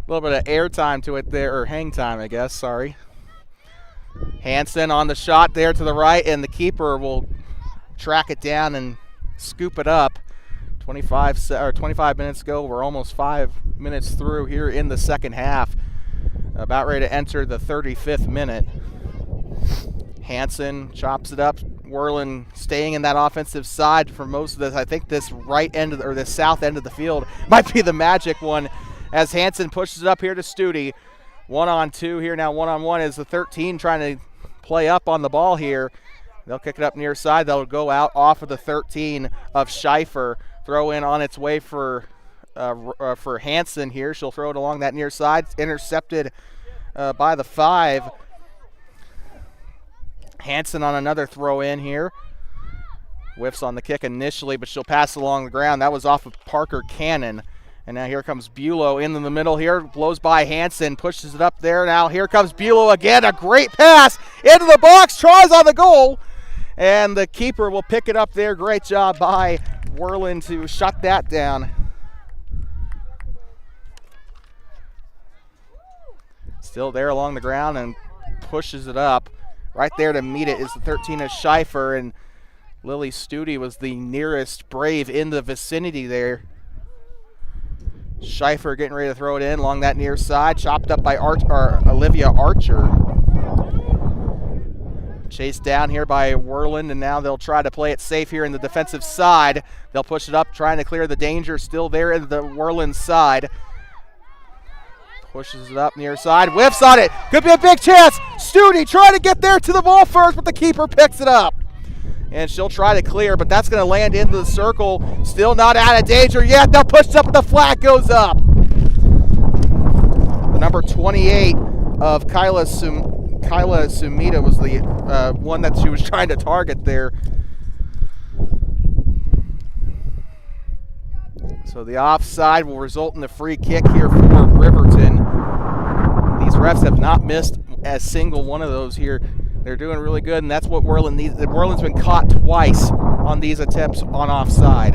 bit of air time to it there, or hang time, I guess, sorry. Hansen on the shot there to the right, and the keeper will track it down and scoop it up. 25 minutes ago. We're almost 5 minutes through here in the second half. About ready to enter the 35th minute. Hansen chops it up. Worland staying in that offensive side for most of this. I think this right end of the, or the south end of the field might be the magic one, as Hansen pushes it up here to Studi. 1-on-2 here now. 1-on-1 is the 13 trying to play up on the ball here. They'll kick it up near side. They'll go out off of the 13 of Schaefer. Throw in on its way for Hansen here. She'll throw it along that near side. Intercepted by the 5. Hansen on another throw in here. Whiffs on the kick initially, but she'll pass along the ground. That was off of Parker Cannon. And now here comes Bulow in the middle here. Blows by Hansen, pushes it up there. Now here comes Bulow again. A great pass into the box. Tries on the goal. And the keeper will pick it up there. Great job by Worland to shut that down. Still there along the ground and pushes it up. Right there to meet it is the 13 of Schaefer, and Lily Studi was the nearest Brave in the vicinity there. Schaefer getting ready to throw it in along that near side, chopped up by Olivia Archer. Chased down here by Worland, and now they'll try to play it safe here in the defensive side. They'll push it up, trying to clear the danger. Still there in the Worland side. Pushes it up near side, whiffs on it. Could be a big chance. Studi trying to get there to the ball first, but the keeper picks it up. And she'll try to clear, but that's going to land into the circle. Still not out of danger yet. They'll push it up, and the flag goes up. The number 28 of Kyla Sumita was the one that she was trying to target there. So the offside will result in the free kick here for Riverton. These refs have not missed a single one of those here. They're doing really good, and that's what Worland needs. Worland's been caught twice on these attempts on offside.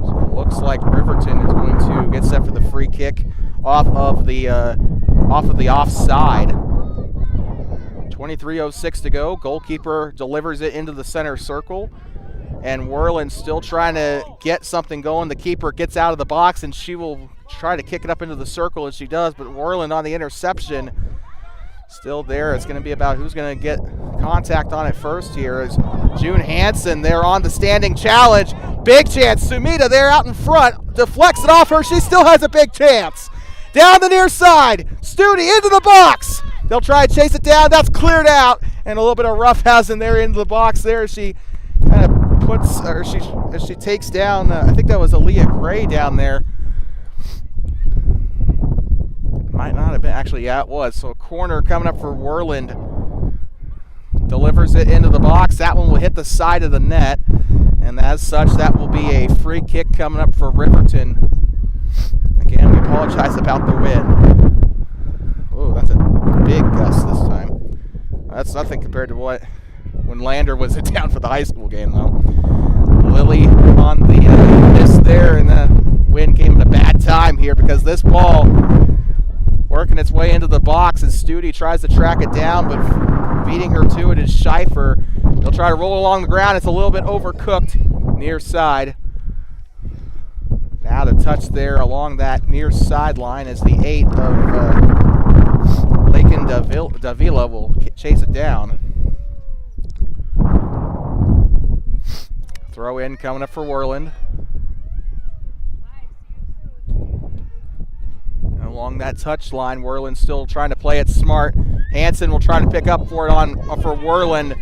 So it looks like Riverton is going to get set for the free kick off of the offside. 23:06 to go. Goalkeeper delivers it into the center circle. And Worland still trying to get something going. The keeper gets out of the box, and she will try to kick it up into the circle, as she does. But Worland on the interception, still there. It's going to be about who's going to get contact on it first here. As June Hansen there on the standing challenge. Big chance. Sumita there out in front. Deflects it off her. She still has a big chance. Down the near side. Studi into the box. They'll try to chase it down. That's cleared out. And a little bit of roughhousing there into the box there. She kind of she takes down, I think that was Aaliyah Gray down there. Might not have been, actually, yeah, it was. So a corner coming up for Worland. Delivers it into the box. That one will hit the side of the net. And as such, that will be a free kick coming up for Riverton. Again, we apologize about the wind. Oh, that's a big gust this time. That's nothing compared to when Lander was down for the high school game, though. Lily on the miss there, and the wind came at a bad time here because this ball working its way into the box as Studi tries to track it down, but beating her to it is Schaefer. They'll try to roll along the ground. It's a little bit overcooked near side. Now the touch there along that near sideline as the 8 of Lakin Davila will chase it down. Throw in coming up for Worland. Along that touch line, Worland still trying to play it smart. Hansen will try to pick up for it for Worland,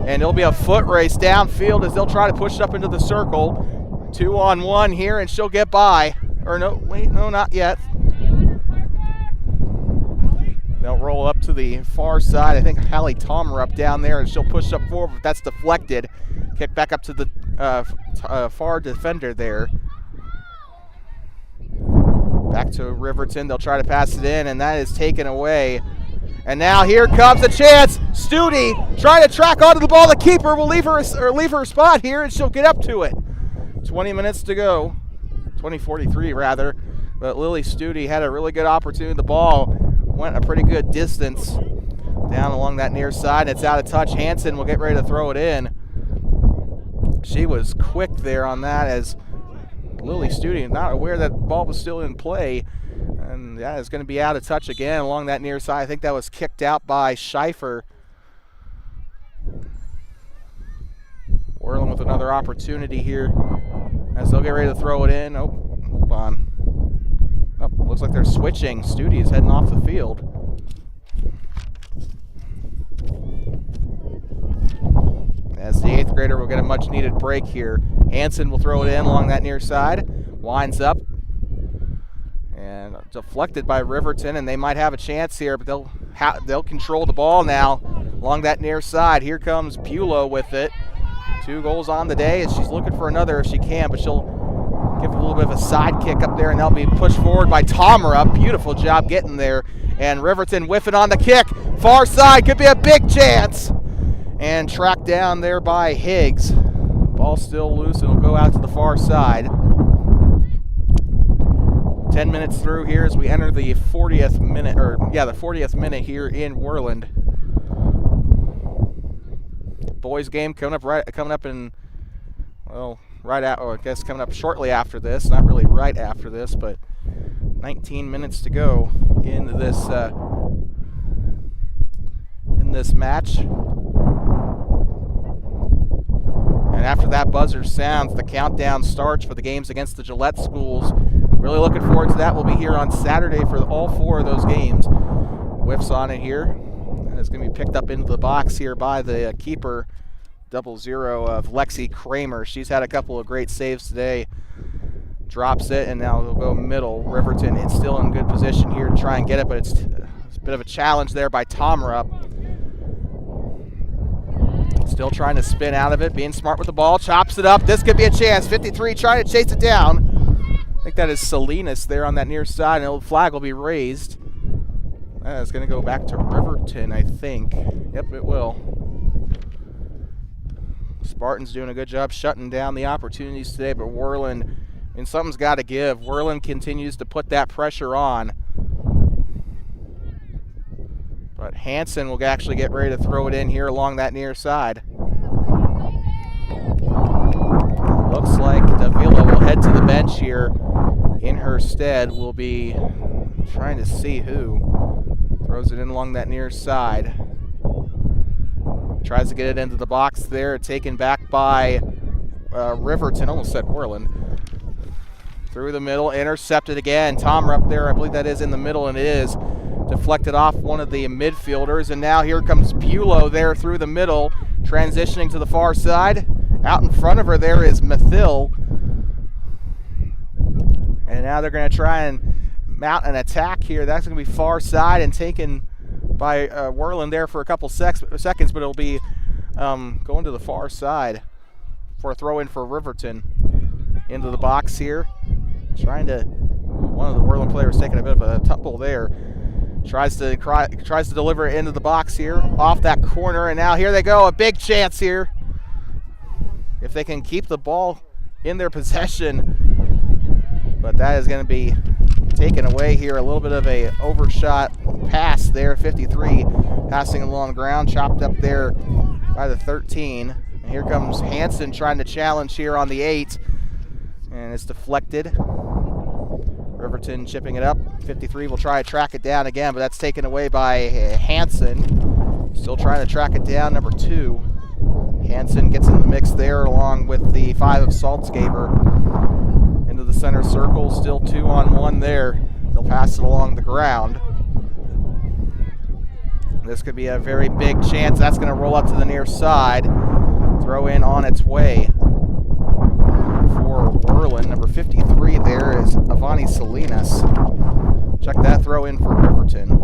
and it'll be a foot race downfield as they'll try to push it up into the circle. 2-on-1 here, and she'll get by. Or no, wait, no, not yet. They'll roll up to the far side. I think Hallie Tomer up down there, and she'll push up forward, but that's deflected. Kick back up to the far defender there. Back to Riverton. They'll try to pass it in, and that is taken away. And now here comes a chance. Studi trying to track onto the ball. The keeper will leave her spot here, and she'll get up to it. 20 minutes to go. 20:43 rather. But Lily Studi had a really good opportunity. The ball went a pretty good distance down along that near side. It's out of touch. Hansen will get ready to throw it in. She was quick there on that as Lily Studi, not aware that the ball was still in play. And And that is going to be out of touch again along that near side. I think that was kicked out by Schaefer. Worland with another opportunity here as they'll get ready to throw it in. Oh, hold on. Oh, looks like they're switching. Studi is heading off the field. As the 8th grader will get a much needed break here. Hansen will throw it in along that near side. Winds up. And deflected by Riverton, and they might have a chance here, but they'll control the ball now along that near side. Here comes Bulow with it. 2 goals on the day, and she's looking for another if she can, but she'll give a little bit of a side kick up there, and they'll be pushed forward by Tomera. Beautiful job getting there. And Riverton whiffing on the kick. Far side, could be a big chance. And tracked down there by Higgs. Ball still loose, and it'll go out to the far side. 10 minutes through here as we enter the 40th minute, the 40th minute here in Worland. Boys game coming up in, well, I guess coming up shortly after this. Not really right after this, but 19 minutes to go in this match. And after that buzzer sounds, the countdown starts for the games against the Gillette schools. Really looking forward to that. We'll be here on Saturday for all 4 of those games. Whiffs on it here. And it's going to be picked up into the box here by the keeper, 0-0 of Lexi Kramer. She's had a couple of great saves today. Drops it, and now they'll go middle. Riverton is still in good position here to try and get it, but it's a bit of a challenge there by Tomera. Still trying to spin out of it, being smart with the ball. Chops it up. This could be a chance. 53 trying to chase it down. I think that is Salinas there on that near side, and the flag will be raised. That is going to go back to Riverton, I think. Yep, it will. Spartans doing a good job shutting down the opportunities today, but Worland, and something's got to give. Worland continues to put that pressure on. But Hansen will actually get ready to throw it in here along that near side. Looks like Davila will head to the bench here. In her stead will be trying to see who. Throws it in along that near side. Tries to get it into the box there. Taken back by Riverton. Almost said Worland. Through the middle. Intercepted again. Tomera up there. I believe that is in the middle, and it is. Deflected off one of the midfielders. And now here comes Bulow there through the middle. Transitioning to the far side. Out in front of her there is Mathil. And now they're going to try and mount an attack here. That's going to be far side and taken by Worland there for a couple seconds, but it'll be going to the far side for a throw in for Riverton. Into the box here. One of the Worland players taking a bit of a tumble there. Tries to deliver it into the box here. Off that corner, and now here they go. A big chance here. If they can keep the ball in their possession. But that is going to be taken away here. A little bit of a overshot pass there. 53 passing along the ground. Chopped up there by the 13. And here comes Hansen trying to challenge here on the 8. And it's deflected. Riverton chipping it up. 53 will try to track it down again, but that's taken away by Hansen. Still trying to track it down, number 2. Hansen gets in the mix there along with the 5 of Saltzgaber. Into the center circle, still 2-on-1 there. They'll pass it along the ground. This could be a very big chance. That's going to roll up to the near side. Throw in on its way for Worland. Number 53 there is Avani Salinas. Check that throw in for Riverton.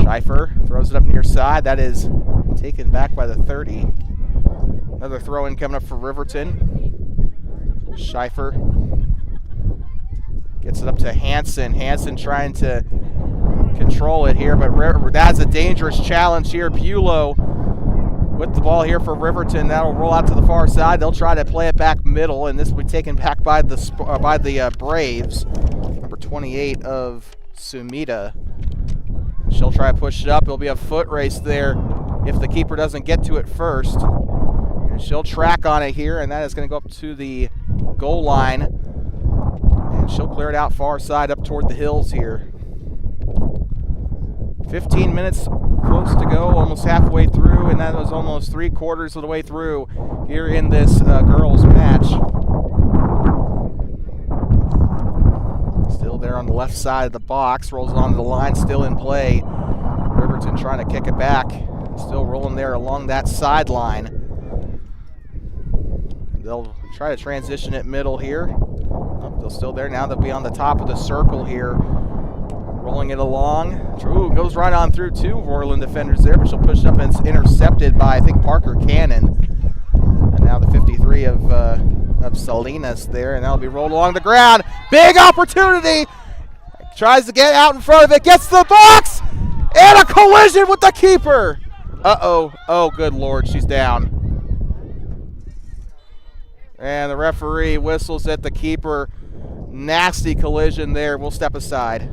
Schaefer throws it up near side. That is taken back by the 30. Another throw in coming up for Riverton. Schaefer gets it up to Hansen. Hansen trying to control it here, but that's a dangerous challenge here. Bulow with the ball here for Riverton. That'll roll out to the far side. They'll try to play it back middle, and this will be taken back by the Braves. Number 28 of Sumida. She'll try to push it up. It'll be a foot race there if the keeper doesn't get to it first. And she'll track on it here, and that is going to go up to the goal line. And she'll clear it out far side up toward the hills here. 15 minutes close to go, almost halfway through, and that was almost 3/4 of the way through here in this girls match. Still there on the left side of the box, rolls onto the line, still in play. Riverton trying to kick it back, still rolling there along that sideline. They'll try to transition it middle here. Oh, they're still there now. They'll be on the top of the circle here, rolling it along. Ooh, goes right on through two Worland defenders there, but she'll push it up and it's intercepted by, I think, Parker Cannon. And now the 53 of Salinas there, and that'll be rolled along the ground. Big opportunity. Tries to get out in front of it, gets to the box, and a collision with the keeper. Uh-oh. Oh, good Lord, she's down. And the referee whistles at the keeper. Nasty collision there. We'll step aside.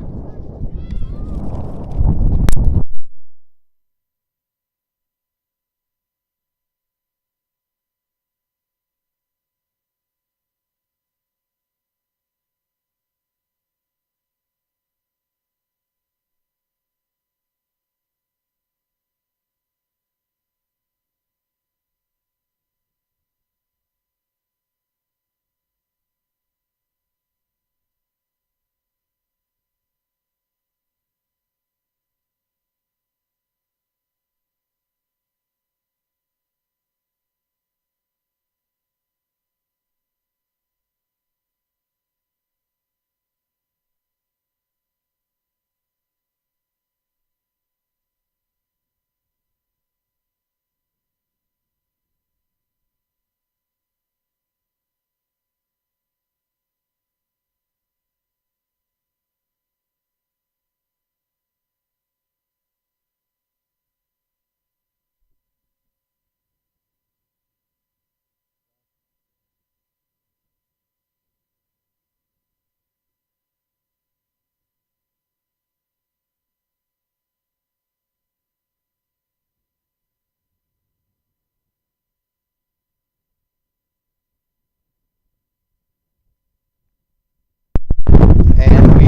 And we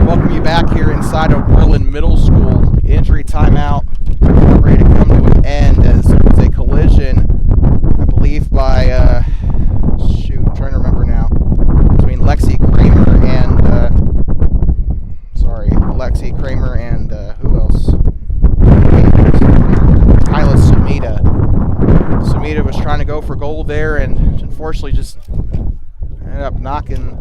welcome you back here inside of Worland Middle School. Injury timeout, ready to come to an end as there was a collision, I believe by, I'm trying to remember now, between Lexi Kramer and who else? Kyla Sumida. Sumida was trying to go for goal there and unfortunately just ended up knocking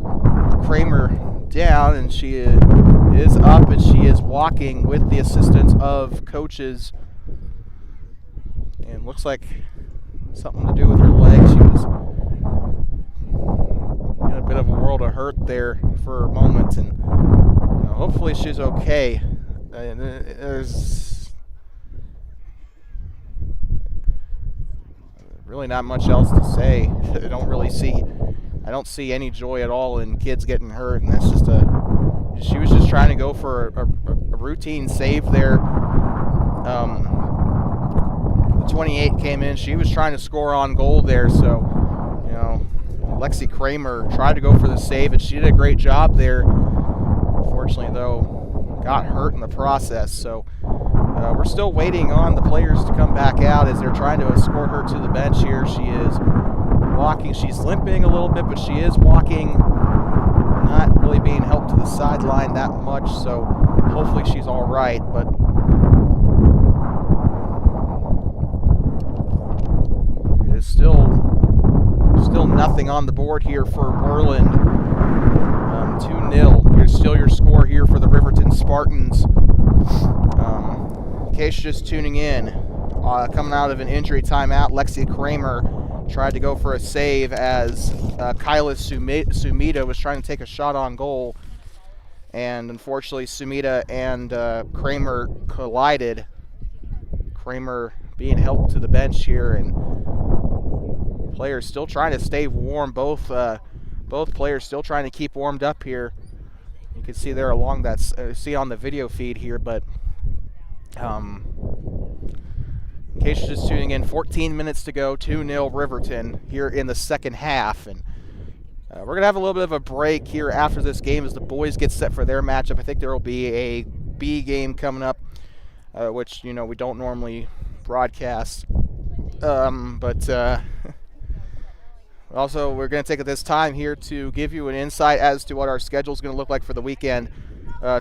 Kramer down, and she is up and she is walking with the assistance of coaches, and looks like something to do with her leg. She was in a bit of a world of hurt there for a moment, and hopefully she's okay. There's really not much else to say. I don't see any joy at all in kids getting hurt, and that's just she was just trying to go for a routine save there. The 28 came in. She was trying to score on goal there, so Lexi Kramer tried to go for the save, and she did a great job there. Unfortunately, though, got hurt in the process, so we're still waiting on the players to come back out as they're trying to escort her to the bench here. She is walking. She's limping a little bit, but she is walking, not really being helped to the sideline that much, so hopefully she's all right. But it is still nothing on the board here for Worland. 2-0. Here's still your score here for the Riverton Spartans. In case you're just tuning in, coming out of an injury timeout, Lexi Kramer tried to go for a save as Kyla Sumida was trying to take a shot on goal, and unfortunately Sumida and Kramer collided. Kramer being helped to the bench here, and players still trying to stay warm. Both players still trying to keep warmed up here. You can see there along that see on the video feed here, but in case you're just tuning in, 14 minutes to go, 2-0 Riverton here in the second half. And we're going to have a little bit of a break here after this game as the boys get set for their matchup. I think there will be a B game coming up which, we don't normally broadcast. But also, we're going to take this time here to give you an insight as to what our schedule is going to look like for the weekend.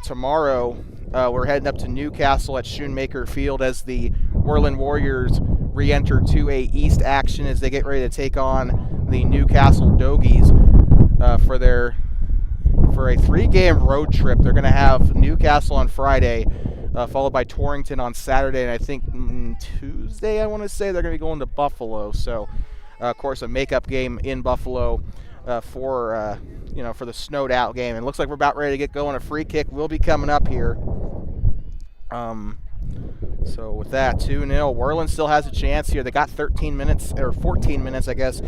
Tomorrow, we're heading up to Newcastle at Schoonmaker Field as the Worland Warriors re-enter 2A East action as they get ready to take on the Newcastle Dogies for a 3-game road trip. They're going to have Newcastle on Friday, followed by Torrington on Saturday, and I think Tuesday, I want to say, they're going to be going to Buffalo. So, of course, a makeup game in Buffalo for the snowed out game. And it looks like we're about ready to get going. A free kick will be coming up here. So with that, 2-0. Worland still has a chance here. They got 13 minutes, or 14 minutes, I guess,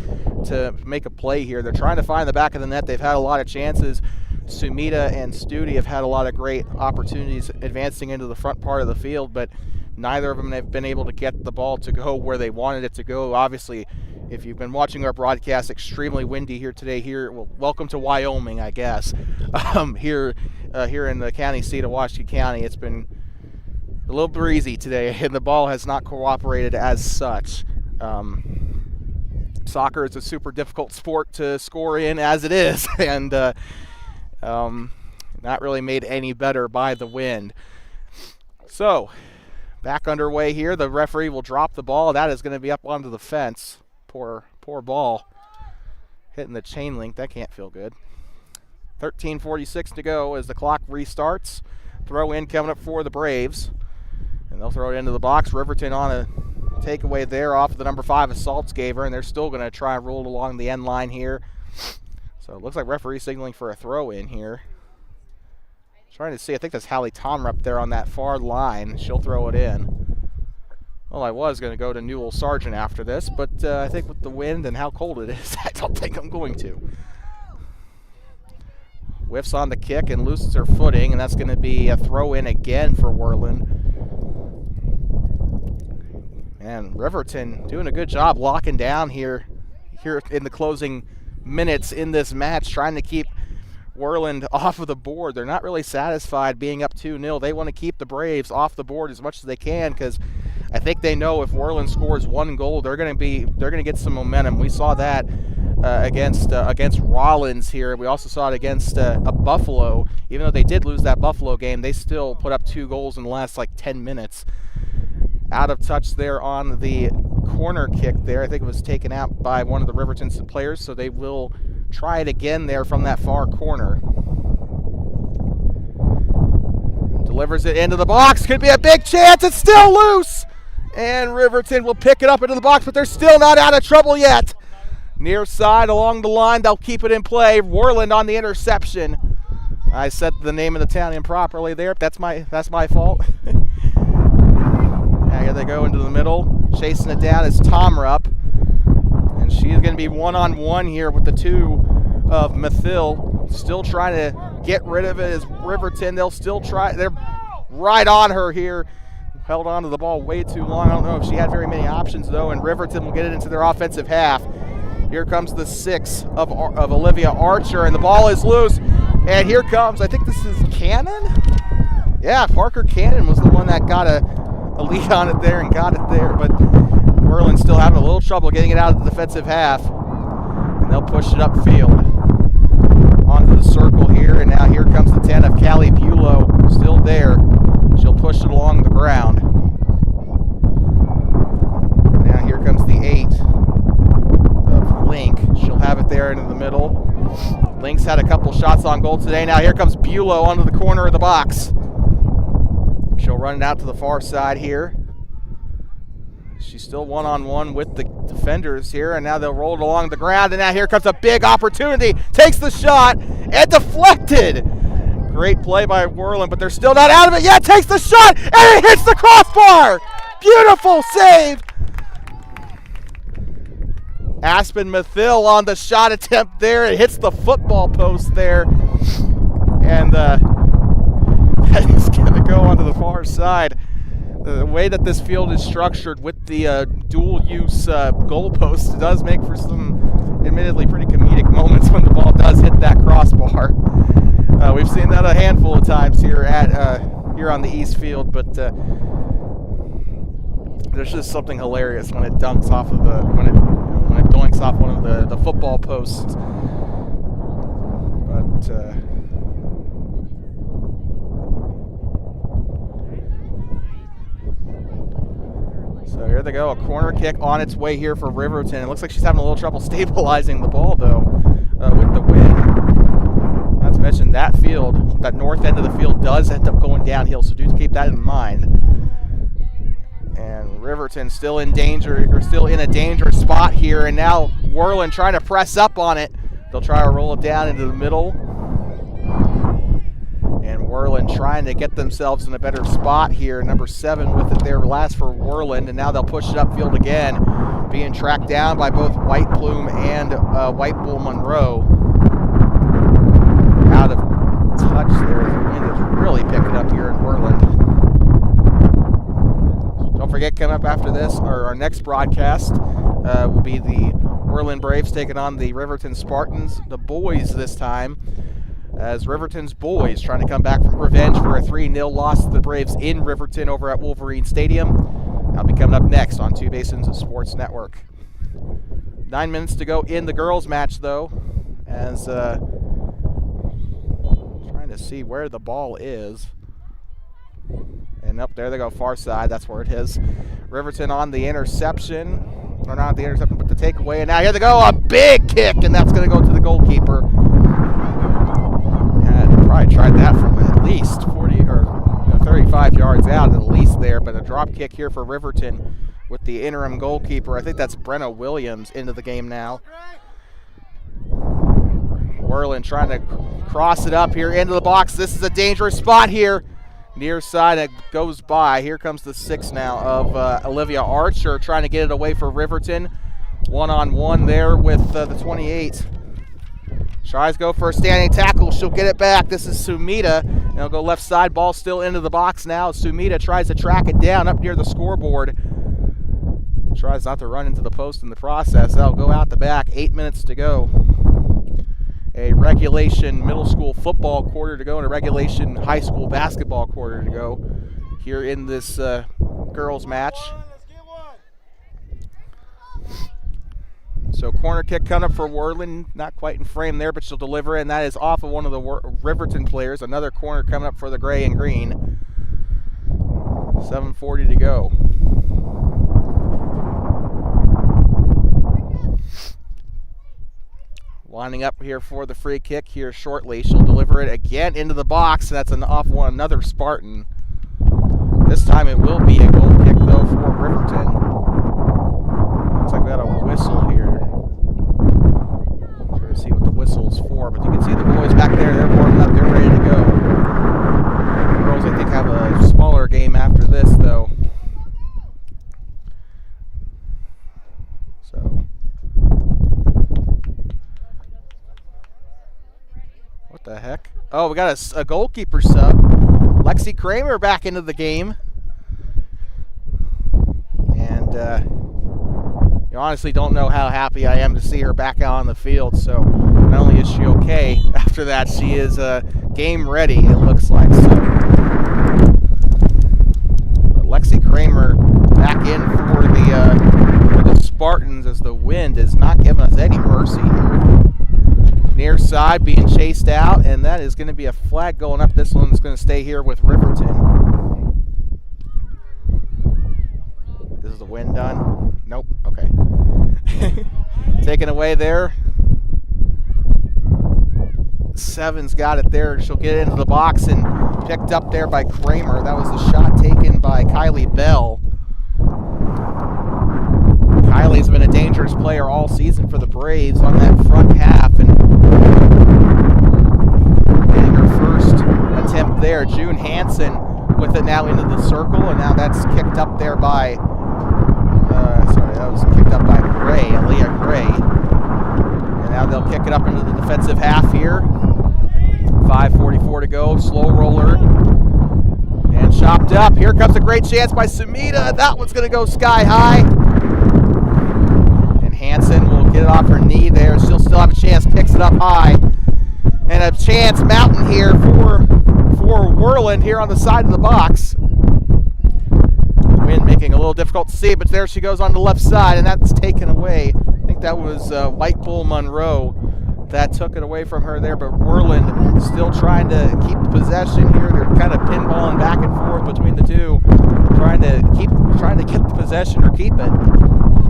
to make a play here. They're trying to find the back of the net. They've had a lot of chances. Sumita and Studi have had a lot of great opportunities advancing into the front part of the field, but neither of them have been able to get the ball to go where they wanted it to go. Obviously, if you've been watching our broadcast, extremely windy here today. Well, welcome to Wyoming, I guess. Here in the county seat of Washington County, it's been a little breezy today, and the ball has not cooperated as such. Soccer is a super difficult sport to score in as it is, and not really made any better by the wind. So, back underway here. The referee will drop the ball. That is going to be up onto the fence. Poor ball. Hitting the chain link. That can't feel good. 13:46 to go as the clock restarts. Throw in coming up for the Braves. And they'll throw it into the box. Riverton on a takeaway there off of the number 5 of Saltzgaver, and they're still going to try and roll it along the end line here. So it looks like referee signaling for a throw in here. Trying to see, I think that's Hallie Tomrup there on that far line. She'll throw it in. Well, I was going to go to Newell Sargent after this, but I think with the wind and how cold it is, I don't think I'm going to. Whiffs on the kick and loses her footing, and that's going to be a throw in again for Worland. And Riverton doing a good job locking down here in the closing minutes in this match, trying to keep Worland off of the board. They're not really satisfied being up 2-0. They want to keep the Braves off the board as much as they can, because I think they know if Worland scores 1 goal, they're going to get some momentum. We saw that against Rollins here. We also saw it against a Buffalo. Even though they did lose that Buffalo game, they still put up 2 goals in the last 10 minutes. Out of touch there on the corner kick there. I think it was taken out by one of the Riverton players, so they will try it again there from that far corner. Delivers it into the box. Could be a big chance. It's still loose. And Riverton will pick it up into the box, but they're still not out of trouble yet. Near side along the line. They'll keep it in play. Worland on the interception. I said the name of the town improperly there. That's my fault. Now here they go into the middle. Chasing it down is Tomrup. And she's going to be one-on-one here with the 2 of Mathil. Still trying to get rid of it as Riverton. They'll still try. They're right on her here. Held on to the ball way too long. I don't know if she had very many options, though, and Riverton will get it into their offensive half. Here comes the 6 of Olivia Archer, and the ball is loose. And here comes, I think this is Cannon? Yeah, Parker Cannon was the one that got a lead on it there and got it there, but Worland still having a little trouble getting it out of the defensive half. And they'll push it upfield onto the circle here, and now here comes the 10 of Callie Bulow, still there. She'll push it along the ground. Now here comes the 8 of Link. She'll have it there into the middle. Link's had a couple shots on goal today. Now here comes Bulow onto the corner of the box. She'll run it out to the far side here. She's still one-on-one with the defenders here, and now they'll roll it along the ground, and now here comes a big opportunity. Takes the shot, and deflected. Great play by Worland, but they're still not out of it yet. Takes the shot, and it hits the crossbar. Beautiful save. Aspen Mathil on the shot attempt there. It hits the football post there, and that is going to go onto the far side. The way that this field is structured with the dual-use goalposts does make for some admittedly pretty comedic moments when the ball does hit that crossbar. We've seen that a handful of times here on the East Field, but There's just something hilarious when it dunks off of when it doinks off one of the football posts. But so here they go, a corner kick on its way here for Riverton. It looks like she's having a little trouble stabilizing the ball though with the wind. Not to mention that field, that north end of the field does end up going downhill, so do keep that in mind. And Riverton still in danger, or still in a dangerous spot here, and now Worland trying to press up on it. They'll try to roll it down into the middle. And Worland trying to get themselves in a better spot here. Number 7 with it there last for Worland, and now they'll push it upfield again, being tracked down by both White Plume and White Bull Monroe. Out of touch there. The wind is really picking up here in Worland. Don't forget, coming up after this, or our next broadcast, will be the Worland Braves taking on the Riverton Spartans, the boys this time, as Riverton's boys trying to come back from revenge for a 3-0 loss to the Braves in Riverton over at Wolverine Stadium. That'll be coming up next on Two Basins Sports Network. 9 minutes to go in the girls' match, though, as trying to see where the ball is. And up there they go, far side. That's where it is. Riverton on the interception. Or not the interception, but the takeaway. And now here they go, a big kick, and that's going to go to the goalkeeper. And probably tried that from at least 40 or 35 yards out, at least there. But a drop kick here for Riverton with the interim goalkeeper. I think that's Brenna Williams into the game now. Worland trying to cross it up here into the box. This is a dangerous spot here. Near side, it goes by. Here comes the 6 now of Olivia Archer trying to get it away for Riverton. One-on-one there with the 28. Tries to go for a standing tackle. She'll get it back. This is Sumita. And it'll go left side. Ball still into the box now. Sumita tries to track it down up near the scoreboard. Tries not to run into the post in the process. That'll go out the back. 8 minutes to go. A regulation middle school football quarter to go and a regulation high school basketball quarter to go here in this girls match. So corner kick coming up for Worland, not quite in frame there, but she'll deliver, and that is off of one of the Riverton players. Another corner coming up for the gray and green. 7:40 to go. Lining up here for the free kick here shortly. She'll deliver it again into the box, and that's an off one, another Spartan. This time it will be a goal kick, though, for Riverton. Looks like we got a whistle here. Trying to see what the whistle is for, but you can see the boys back there. They're warming up. They're ready to go. The girls, I think, have a smaller game after this, though. So... what the heck? Oh, we got a goalkeeper sub. Lexi Kramer back into the game. And you honestly don't know how happy I am to see her back out on the field. So not only is she okay, after that she is game ready, it looks like. So but Lexi Kramer back in for the Spartans, as the wind is not giving us any mercy here. Near side being chased out, and that is going to be a flag going up. This one is going to stay here with Riverton. Is the wind done? Nope. Okay. Taken away there. 7's got it there. She'll get into the box and picked up there by Kramer. That was the shot taken by Kylie Bell. Kylie's been a dangerous player all season for the Braves on that front half, and getting her first attempt there. June Hansen with it now into the circle, and now that's kicked up there by, that was kicked up by Gray, Aaliyah Gray. And now they'll kick it up into the defensive half here. 5:44 to go, slow roller. And chopped up. Here comes a great chance by Sumita. That one's going to go sky high. Hansen will get it off her knee there. She'll still have a chance, picks it up high. And a chance mountain here for Worland here on the side of the box. We wind making it a little difficult to see, but there she goes on the left side, and that's taken away. I think that was White Bull Monroe that took it away from her there, but Worland still trying to keep possession here. They're kind of pinballing back and forth between the two, trying to get the possession or keep it.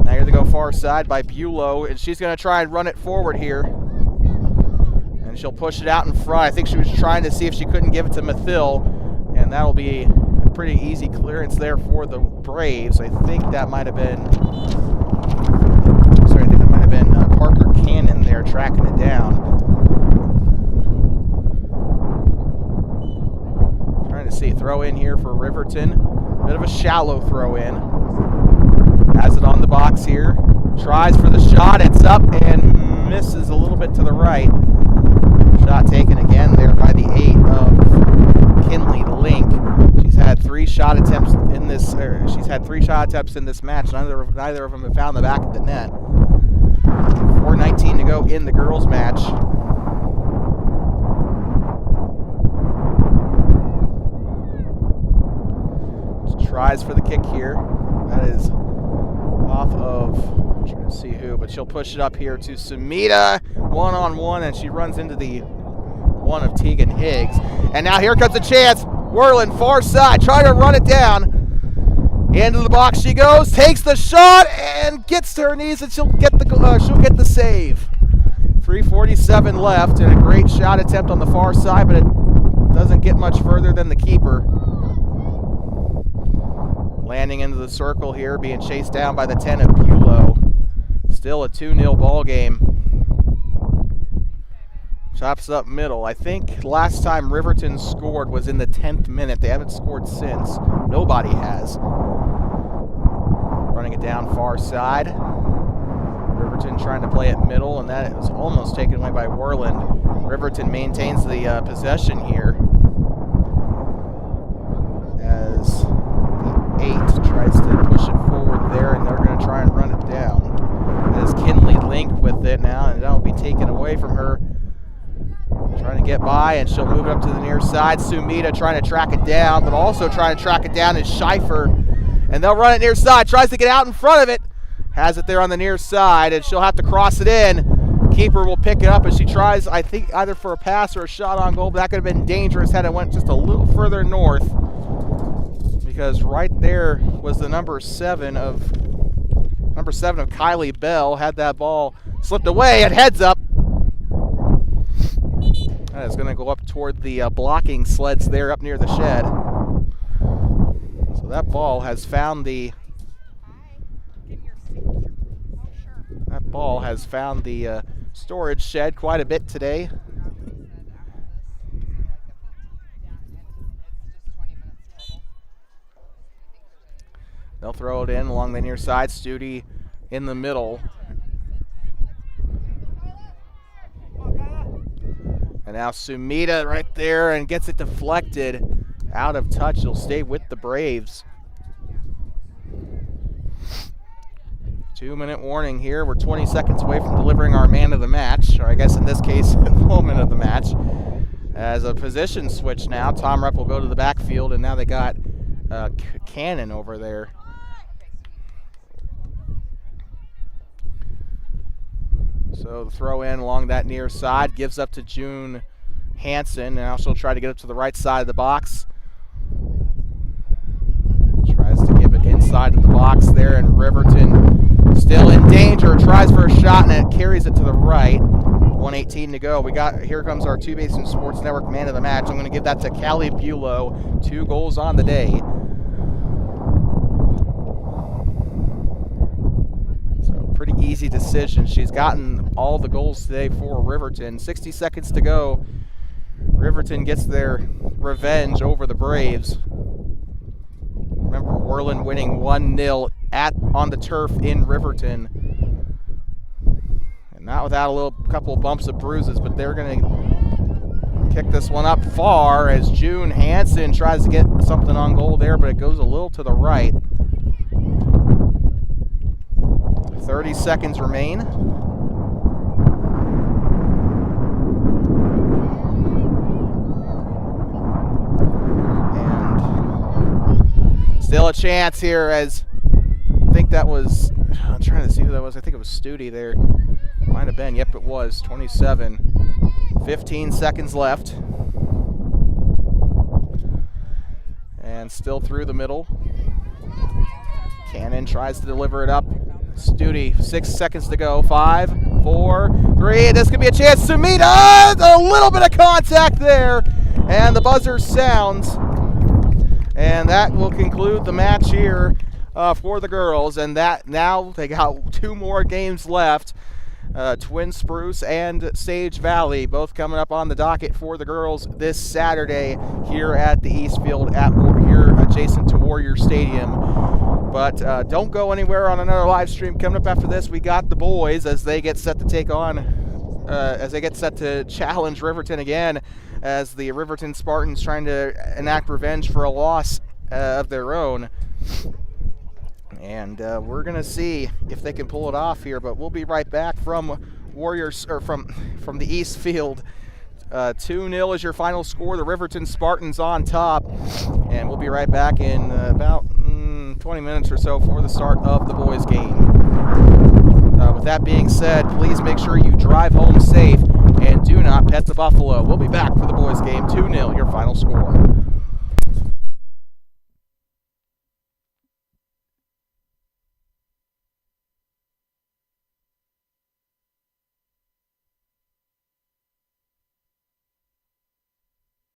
Now here they go far side by Bulow, and she's going to try and run it forward here. And she'll push it out in front. I think she was trying to see if she couldn't give it to Mathil, and that'll be a pretty easy clearance there for the Braves. I think that might have been Parker Cannon there tracking it down. Trying to see, throw in here for Riverton. Bit of a shallow throw in. Has it on the box here. Tries for the shot. It's up and misses a little bit to the right. Shot taken again there by the 8 of Kinley Link. She's had 3 shot attempts in this. In this match. Neither of them have found the back of the net. 4:19 to go in the girls' match. Tries for the kick here. That is off of, I'm trying to see who, but she'll push it up here to Sumita, one-on-one, and she runs into the one of Tegan Higgs. And now here comes a chance. Worland, far side, trying to run it down. Into the box she goes, takes the shot, and gets to her knees, and she'll get the save. 3:47 left, and a great shot attempt on the far side, but it doesn't get much further than the keeper. Landing into the circle here, being chased down by the 10 of Bulow. Still a 2-0 ball game. Chops up middle. I think last time Riverton scored was in the 10th minute. They haven't scored since. Nobody has. Running it down far side. Riverton trying to play it middle, and that is almost taken away by Worland. Riverton maintains the possession here as the 8 tries to push it forward there, and they're going to try and run it down. As Kinley Link with it now, and that'll be taken away from her. Trying to get by, and she'll move it up to the near side. Sumita trying to track it down, but also trying to track it down is Schleifer. And they'll run it near side, tries to get out in front of it. Has it there on the near side, and she'll have to cross it in. Keeper will pick it up as she tries, I think, either for a pass or a shot on goal, but that could have been dangerous had it went just a little further north. Because right there was the number 7 of Kylie Bell. Had that ball slipped away and heads up. That is going to go up toward the blocking sleds there up near the shed. So that ball has found the storage shed quite a bit today. They'll throw it in along the near side. Studi in the middle. And now Sumita right there and gets it deflected. Out of touch. He'll stay with the Braves. 2-minute warning here. We're 20 seconds away from delivering our man of the match, or I guess in this case, woman of the match. As a position switch now, Tom Rupp will go to the backfield, and now they got Cannon over there. So the throw in along that near side gives up to June Hansen, and now she'll try to get up to the right side of the box. Tries to give it inside of the box there, and Riverton still in danger. Tries for a shot, and it carries it to the right. 1:18 to go. Here comes our Two Basin Sports Network man of the match. I'm going to give that to Callie Bulow. 2 goals on the day. Pretty easy decision. She's gotten all the goals today for Riverton. 60 seconds to go. Riverton gets their revenge over the Braves. Remember, Worland winning 1-0 on the turf in Riverton. And not without a couple of bumps and bruises, but they're going to kick this one up far as June Hansen tries to get something on goal there, but it goes a little to the right. 30 seconds remain. And Still a chance here as I think that was, I'm trying to see who that was. I think it was Studi there. Might have been. Yep, it was. 27. 15 seconds left. And still through the middle. Cannon tries to deliver it up. Studi, 6 seconds to go. 5, 4, 3. This could be a chance to meet. A little bit of contact there. And the buzzer sounds. And that will conclude the match here for the girls. And that now they got 2 more games left. Twin Spruce and Sage Valley both coming up on the docket for the girls this Saturday here at the East Field here adjacent to Warrior Stadium. But don't go anywhere on another live stream. Coming up after this, we got the boys as they get set to take on, as they get set to challenge Riverton again, as the Riverton Spartans trying to enact revenge for a loss of their own. And we're going to see if they can pull it off here, but we'll be right back from Warriors, or from the East Field. 2-0 is your final score. The Riverton Spartans on top. And we'll be right back in about 20 minutes or so for the start of the boys' game. With that being said, please make sure you drive home safe and do not pet the buffalo. We'll be back for the boys' game. 2-0, your final score.